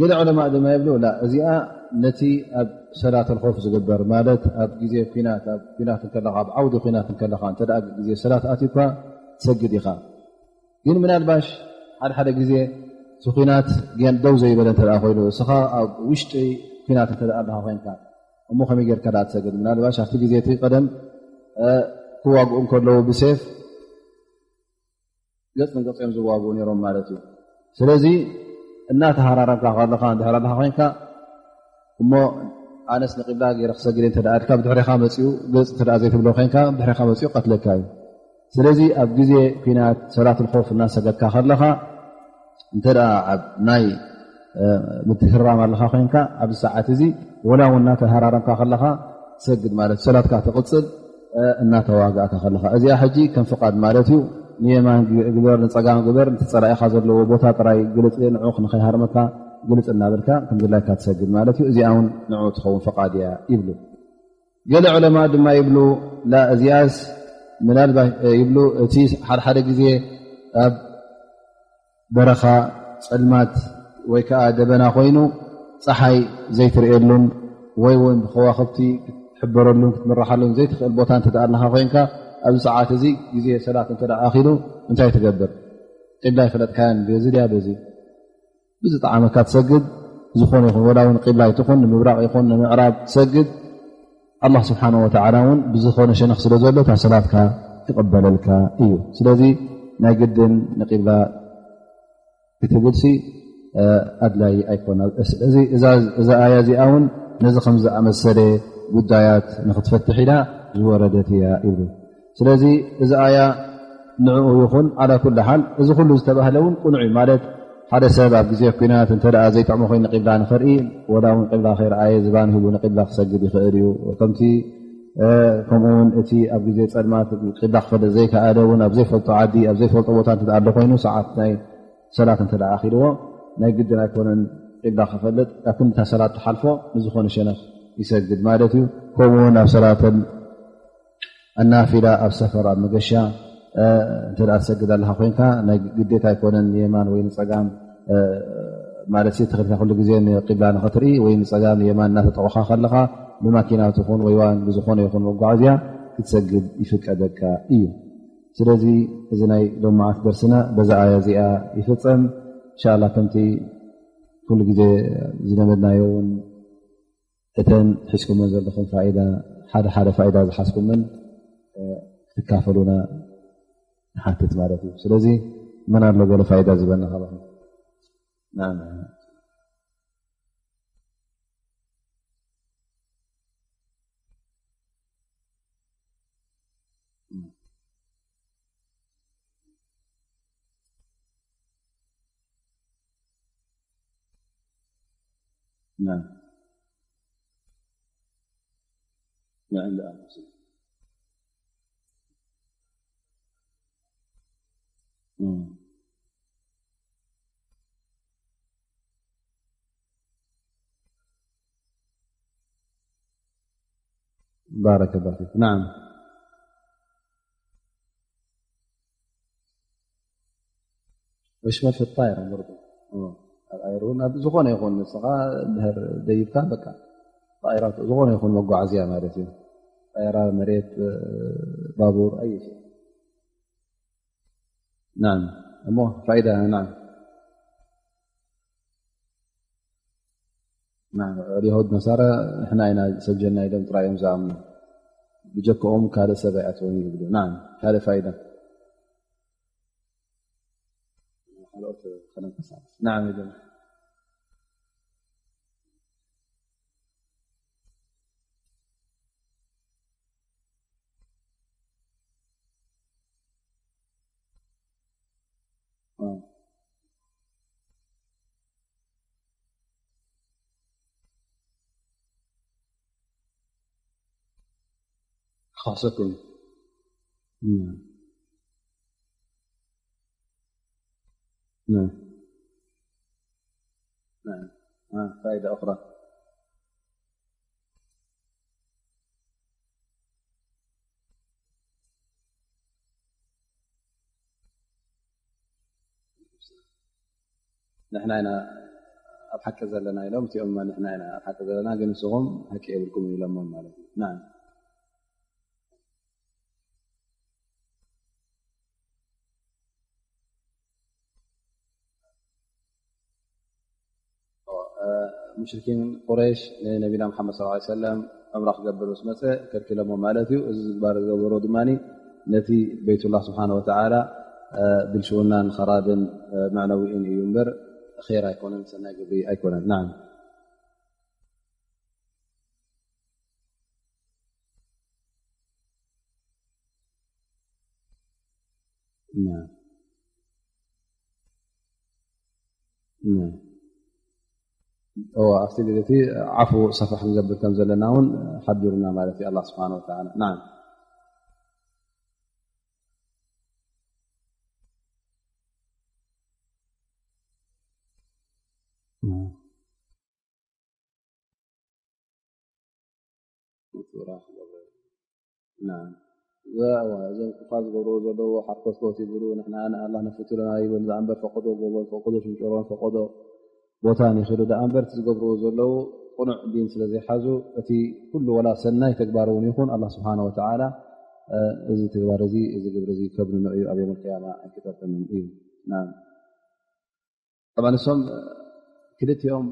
A: قال علماء دما يبلو لا ازياء نتي اب صلاة الخوف زقبر مالت اب جزي فينات اب فينات كلها اب عود فينات كلها انت دا جزي صلاة اتيكا تسجد يخا ين من الباش حد جزي سخينات ين دو زي بدن تدا خويلو سخا اب وشتي فينات تدا الله وين كان امو خمي غير كدا تسجد من الباش في جزي تي قدم كواغون كلو بسيف قصن قصيم زواغون يروم مالتي سلازي እናተ ሃራራካ ካለኻ እንድሕራለኻ ኮይንካ እሞ ኣነስ ንቅብላ ገይረ ክሰግድ እንተ ደኣ ድካ ብድሕሪኻ መፅኡ ገፅ እንተ ደኣ ዘይትብሎ ኮይንካ ብድሕሪኻ መፅኡ ቀትለካ እዩ ስለዚ ኣብ ግዜ ኩናት ሰላት ልኮፍ እናሰገድካ ከለኻ እንተ ደኣ ኣብ ናይ ምትህራም ኣለኻ ኮይንካ ኣብዚ ሰዓት እዚ ወላ እውን እናተ ሃራረምካ ከለኻ ትሰግድ ማለት ሰላትካ ትቕፅል እናተዋግእካ ከለኻ እዚኣ ሕጂ ከም ፍቓድ ማለት እዩ ንየማን ግበር ንፀጋም ግበር እንትፀላኢኻ ዘለዎ ቦታ ጥራይ ግልፅ ንዑኽ ንኸይሃርመካ ግልፅ እናብልካ ከምዝላይካ ትሰግድ ማለት እዩ እዚኣ እውን ንዑ ትኸውን ፈቃድ እያ ይብሉ ገለ ዑለማ ድማ ይብሉ ላ እዚኣስ ምናልባሽ ይብሉ እቲ ሓደሓደ ግዜ ኣብ በረኻ ፀልማት ወይ ከዓ ደበና ኮይኑ ፀሓይ ዘይትርእየሉን ወይ እውን ብከዋክብቲ ክትሕበረሉን ክትምራሓሉን ዘይትኽእል ቦታ እንተደኣ ኣለካ ኮይንካ ኣብዚ ሰዓት እዚ ግዜ ሰላት እንተ ኣኺሉ እንታይ ትገብር ቅብላ ይፈለጥካያን በዚ ድያ በዚ ብዝጣዕመካ ትሰግድ ዝኾነ ይኹን ወላ እውን ቅብላ ይትኹን ንምብራቕ ይኹን ንምዕራብ ትሰግድ ኣላህ ስብሓን ወተዓላ እውን ብዝኾነ ሸነኽ ስለ ዘሎ እታ ሰላትካ ይቕበለልካ እዩ ስለዚ ናይ ግድን ንቅብላ ክትብልሲ ኣድላይ ኣይኮና ስለዚ እዛ ኣያ እዚኣ እውን ነዚ ከም ዝኣመሰለ ጉዳያት ንክትፈትሕ ኢላ ዝወረደት እያ ይብሉ ስለዚ እዚ ኣያ ንዕኡ ይኹን ዓላ ኩሉ ሓል እዚ ኩሉ ዝተባህለ እውን ቁኑዕ እዩ ማለት ሓደ ሰብ ኣብ ግዜ ኩናት እንተ ዘይጥዕሞ ኮይኑ ንቅብላ ንኽርኢ ወላ እውን ቅብላ ከይረኣየ ዝባን ሂቡ ንቅብላ ክሰግድ ይኽእል እዩ ከምቲ ከምኡውን እቲ ኣብ ግዜ ፀልማት ቅብላ ክፈልጥ ዘይከኣለ እውን ኣብ ዘይፈልጦ ዓዲ ኣብ ዘይፈልጦ ቦታ ኣሎ ኮይኑ ሰዓት ናይ ሰላት እንተ ኣኺልዎ ናይ ግድን ኣይኮነን ቅብላ ክፈልጥ ኣብ ክንታ ሰላት ተሓልፎ ንዝኾነ ሸነኽ ይሰግድ ማለት እዩ ከምኡውን ኣብ ሰላተን ኣናፊላ ኣብ ሰፈር ኣብ መገሻ እንተ ትሰግድ ኣለካ ኮንካ ናይ ግዴታ ኣይኮነን ንየማን ወይ ንፀጋም ማለት ተኽልካ ኩሉ ግዜ ቅብላ ንኽትርኢ ወይ ንፀጋም ንየማን እናተጠቑኻ ከለኻ ብማኪናት ይኹን ወይዋን ብዝኾነ ይኹን መጓዓዝያ ክትሰግድ ይፍቀደካ እዩ ስለዚ እዚ ናይ ሎማዓት ደርስና በዛ ኣያ እዚኣ ይፍፀም እንሻ ላ ከምቲ ኩሉ ግዜ ዝለመድናዮውን እተን ሒዝኩመን ዘለኹም ፋኢዳ ሓደ ሓደ ፋኢዳ ዝሓዝኩመን ክትካፈሉና ንሓትት ማለት እዩ ስለዚ መን ኣሎ ገለ ፋኢዳ ዝበልና ኸ نعم نعم لا بارك الله فيك نعم ويشمل في الطائرة برضو ኣይሩን ኣብ ዝኾነ ይኹን ንስኻ ድህር ደይብካ በቃ ጣይራት ዝኾነ ይኹን መጓዓዝያ ማለት እዩ ጣይራ መሬት ባቡር ኣይ ሸይ ናም እሞ ፋኢዳ ናም የሁድ ነሳራ ንሕና ኢና ሰጀና ኢሎም ጥራዮም ዝኣምኑ ብጀክኦም ካልእ ሰብ ኣይኣትዎም ይብሉ ናም ካልእ ፋኢዳ نعم إذن خاصكم نعم نعم فائدة أخرى نحن هنا أبحك زلنا إلهم تيوم نحن هنا أبحك زلنا جنسهم هكي أبلكم يلمون مالهم نعم مشركين قريش نبينا محمد صلى الله عليه وسلم أمرخ قبل وسمته كركلمهم مالتي وزبار قبروا دماني نتي بيت الله سبحانه وتعالى دلشونا خراب معنويين ينبر خير يكون سنة قبي يكون نعم نعم نعم هو أفتي عفو صفح نقبل كم زلناون حبرنا مالتي الله سبحانه وتعالى نعم نعم زي فاز قبرو زلو حركوت كوتي يقولوا نحن أنا الله نفتلنا يقول إذا أنبر فقدوا قبل فقدوا شمشورون فقدوا بوتاني خلو دا أنبر تقبروا زلو قنع دين سلزي حازو أتي كل ولا سنة تكبارون يكون الله سبحانه وتعالى እዚ ትግባር እዚ እዚ ግብሪ እዚ ከብንኖ እዩ ኣብ ዮም القያማ ኣይክጠቅምን እዩ طبعا እሶም ክልቲኦም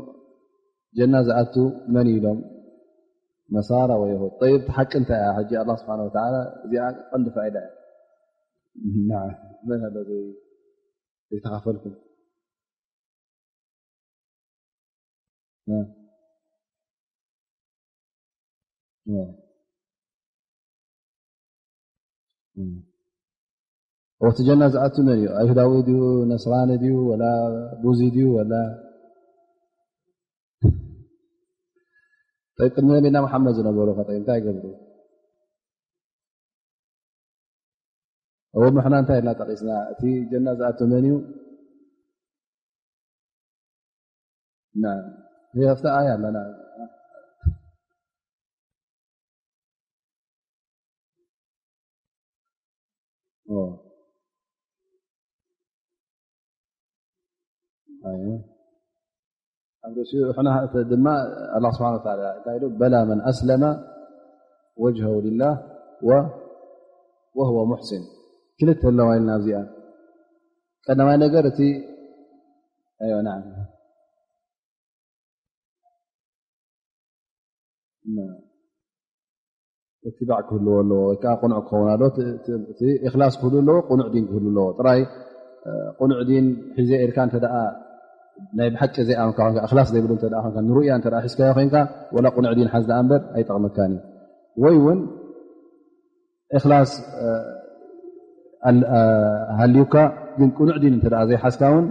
A: ጀና ዝኣቱ መን ኢሎም ነሳራ ወይ ይሁድ طيب ተሓቂ እንታይ እያ ሕጂ አላህ ስብሓነሁ ወተዓላ እዚኣ ቀንዲ ፋኢዳ እያ መን ኣሎ ዘይተኻፈልኩም ወቲ ጀና ዝኣቱ መን እዩ ኣይሁዳዊ ድዩ ነስራኒ ድዩ ወላ ቡዚ ድዩ ወላ ቅድሚ ነቢና መሓመድ ዝነበሩ እንታይ ይገብሩ ምሕና እንታይ ኢልና ጠቂስና እቲ ጀና ዝኣቱ መን እዩ ፍታ ኣያ ኣለና ድማ الله سبحانه وتعالى بلى من أسلم وجهه لله وهو محسن كلت اللوى لنا زئا قدما نقرت أيوة نعم اتباع كله له قنع كونا له إخلاص كله له قنع دين كله له تراي قنع دين حزي إركان تدأ ናይ ብሓቂ ዘይኣምካ እኽላስ ዘይብሉ ንሩእያ ሒዝካዮ ኮንካ ወላ ቁኑዕ ዲን ሓዝዳ እምበር ኣይጠቕመካን እዩ ወይ እውን እኽላስ ሃልዩካ ግን ቁኑዕ ዲን እተ ዘይሓዝካ እውን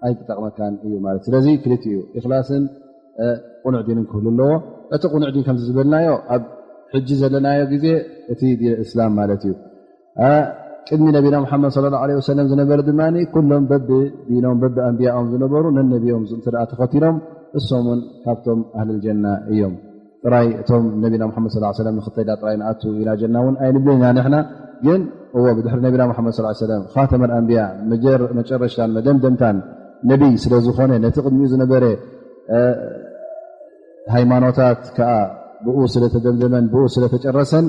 A: ኣይጠቕመካን እዩ ማለት ስለዚ ክልት እዩ እኽላስን ቁኑዕ ዲንን ክህሉ ኣለዎ እቲ ቁኑዕ ዲን ከምዚ ዝበልናዮ ኣብ ሕጂ ዘለናዮ ግዜ እቲ ዲን እስላም ማለት እዩ ቅድሚ ነቢና ሙሓመድ صለ ላه ለ ወሰለም ዝነበረ ድማ ኩሎም በቢ ዲኖም በቢ ኣንብያኦም ዝነበሩ ነነቢኦም እተ ተኸቲሎም እሶምን ካብቶም ኣህሊ ጀና እዮም ጥራይ እቶም ነቢና መድ ص ለም ንክተዳ ጥራይ ንኣቱ ኢና ጀና እውን ኣይንብለና ንሕና ግን ብድሕሪ ነቢና መድ ሰለም ካተመ ኣንብያ መጨረሻን መደምደምታን ነቢይ ስለ ዝኾነ ነቲ ቅድሚኡ ዝነበረ ሃይማኖታት ከዓ ብኡ ስለተደምደመን ብኡ ስለተጨረሰን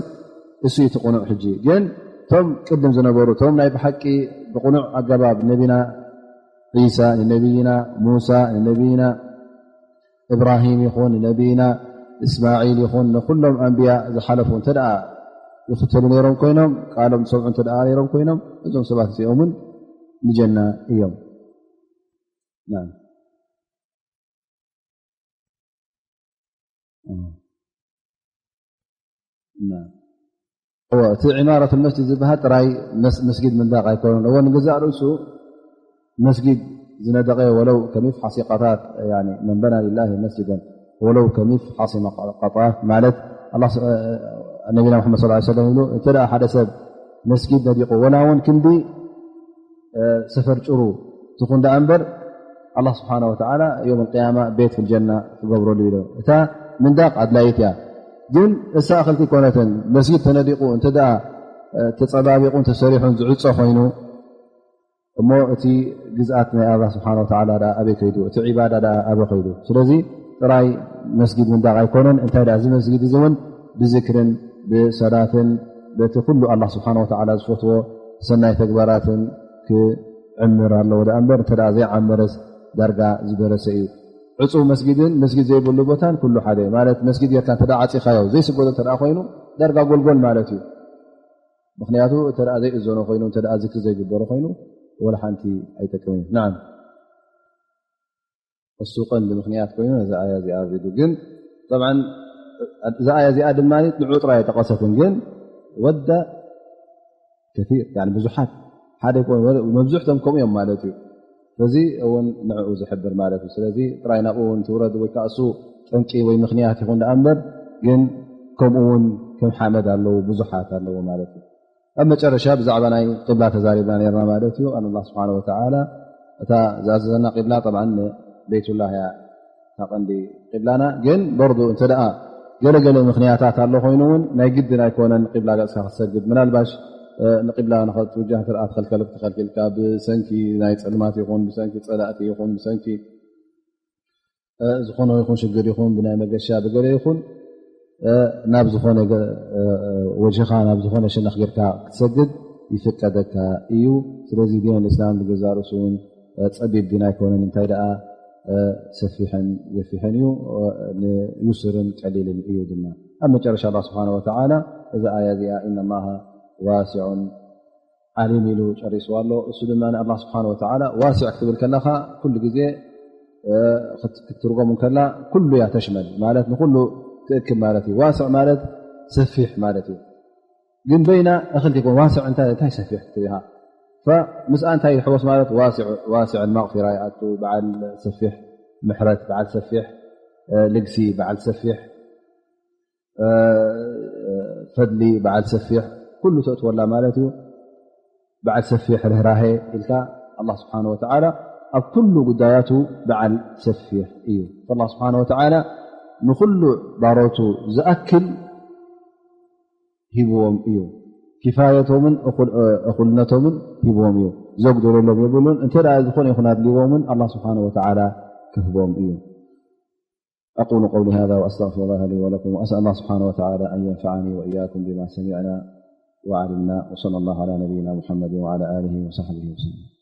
A: እሱ እቲ ቁኑዕ ሕጂ ግን ቶም ቅድም ዝነበሩ ቶም ናይ ብሓቂ ብቁኑዕ ኣገባብ ነቢና ዒሳ ንነቢይና ሙሳ ንነቢይና እብራሂም ይኹን ንነቢይና እስማዒል ይኹን ንኩሎም ኣንብያ ዝሓለፉ እንተ ደኣ ይኽተሉ ነይሮም ኮይኖም ቃሎም ዝሰምዑ እተ ነይሮም ኮይኖም እዞም ሰባት እዚኦምን ንጀና እዮም እቲ ዕማረት መስጅድ ዝበሃል ጥራይ መስጊድ ምንዳቕ ኣይኮኑን እዎ ንገዛእ ርእሱ መስጊድ ዝነደቀ ወለው ከሚፍ ሓሲቃታት መንበና ላ መስጅደን ወለው ከሚፍ ሓሲመ ቀጣት ማለት ነቢና መድ ص ሰለም ይብሉ እተ ሓደ ሰብ መስጊድ ነዲቁ ወላ እውን ክንዲ ሰፈር ጭሩ ትኹን ዳ እምበር ኣላ ስብሓን ወተዓላ ዮም ቅያማ ቤት ፍልጀና ክገብረሉ ኢሎ እታ ምንዳቕ ኣድላይት እያ ግን እሳ እክልቲ ኮነትን መስጊድ ተነዲቁ እንተ ተፀባቢቁን ተሰሪሑን ዝዕፆ ኮይኑ እሞ እቲ ግዝኣት ናይ ኣላ ስብሓን ወተዓላ ኣበይ ከይዱ እቲ ዒባዳ ኣበይ ከይዱ ስለዚ ጥራይ መስጊድ ምንዳቕ ኣይኮነን እንታይ እዚ መስጊድ እዚ እውን ብዝክርን ብሰላትን በቲ ኩሉ ኣላ ስብሓን ወተዓላ ዝፈትዎ ሰናይ ተግባራትን ክዕምር ኣለዎ ዳ እምበር እንተ ዘይዓመረስ ዳርጋ ዝበረሰ እዩ ዕፁብ መስጊድን መስጊድ ዘይብሉ ቦታን ኩሉ ሓደ ማለት መስጊድ ጌርካ እተ ዓፂኻዮ ዘይስገዶ እተ ኮይኑ ዳርጋ ጎልጎል ማለት እዩ ምክንያቱ እተ ዘይእዘኖ ኮይኑ እተ ዝክሪ ዘይግበሮ ኮይኑ ወላ ሓንቲ ኣይጠቅም እዩ ንዓም እሱ ቀንዲ ምክንያት ኮይኑ ነዚ ኣያ እዚኣ ዱ ግን ጠብዓ እዚ ኣያ እዚኣ ድማ ንዑ ጥራይ ጠቐሰትን ግን ወዳ ከር ብዙሓት ሓደ መብዙሕቶም ከምኡ እዮም ማለት እዩ ስለዚ እውን ንዕኡ ዝሕብር ማለት እዩ ስለዚ ጥራይ ናብኡ ውን ትውረድ ወይ ከዓ እሱ ጠንቂ ወይ ምክንያት ይኹን ዳ እምበር ግን ከምኡ ውን ከም ሓመድ ኣለዉ ብዙሓት ኣለዎ ማለት እዩ ኣብ መጨረሻ ብዛዕባ ናይ ቅብላ ተዛሪብና ነርና ማለት እዩ ኣን ላ ስብሓን ወተዓላ እታ ዝኣዘዘና ቅብላ ጠብዓ ቤትላ እያ ታቐንዲ ቅብላና ግን በርዱ እንተ ደኣ ገለገለ ምክንያታት ኣሎ ኮይኑውን ናይ ግድን ኣይኮነን ቅብላ ገፅካ ክትሰግድ ምናልባሽ ንቅብላ ንትውጃህ ትርአ ተኸልክልካ ብሰንኪ ናይ ፀልማት ይኹን ብሰንኪ ፀላእቲ ይኹን ብሰንኪ ዝኾነ ይኹን ሽግር ይኹን ብናይ መገሻ ብገለ ይኹን ናብ ዝኾነ ወጅኻ ናብ ዝኾነ ሸነኽ ጌርካ ክትሰግድ ይፍቀደካ እዩ። ስለዚ ዲን እስላም ዝገዛርእሱ እውን ፀቢብ ዲና ኣይኮነን። እንታይ ደኣ ሰፊሕን ገፊሕን እዩ ንዩስርን ቀሊልን እዩ ድማ ኣብ መጨረሻ ላ ስብሓን ወተዓላ እዚ ኣያ እዚኣ ኢና ላሃ ዋሲዑን ዓሊም ኢሉ ጨሪስዋ ኣሎ። እሱ ድማ ንኣላ ስብሓን ወተዓላ ዋሲዕ ክትብል ከለኻ ኩሉ ግዜ ክትርጎሙ ከላ ኩሉ እያ ተሽመል ማለት ንኩሉ ትእክብ ማለት እዩ። ዋስዕ ማለት ሰፊሕ ማለት እዩ። ግን በይና እኽልቲ ይኮን ዋስዕ እንታይ ሰፊሕ ክትብሃ ምስኣ እንታይ ሕወስ ማለት ዋስዕ መቕፊራ ይኣቱ በዓል ሰፊሕ ምሕረት በዓል ሰፊሕ ልግሲ በዓል ሰፊሕ ፈድሊ በዓል ሰፊሕ ኩሉ ተእትወላ ማለት እዩ። በዓል ሰፊሕ ርህራሄ ኢልካ ኣላ ስብሓን ወተዓላ ኣብ ኩሉ ጉዳያቱ በዓል ሰፊሕ እዩ። ላ ስብሓን ወተዓላ ንኩሉ ባሮቱ ዝኣክል ሂብዎም እዩ። ኪፋየቶምን እኩልነቶምን ሂብዎም እዩ። ዘጉደለሎም የብሉን እንተ ዝኾነ ይኹን ኣድልዎምን ኣላ ስብሓን ወተዓላ ክህቦም እዩ። أقول قولي هذا وأستغفر الله لي ولكم وأسأل الله سبحانه وتعالى أن ينفعني وإياكم بما سمعنا وعلمنا وصلى الله على نبينا محمد وعلى آله وصحبه وسلم.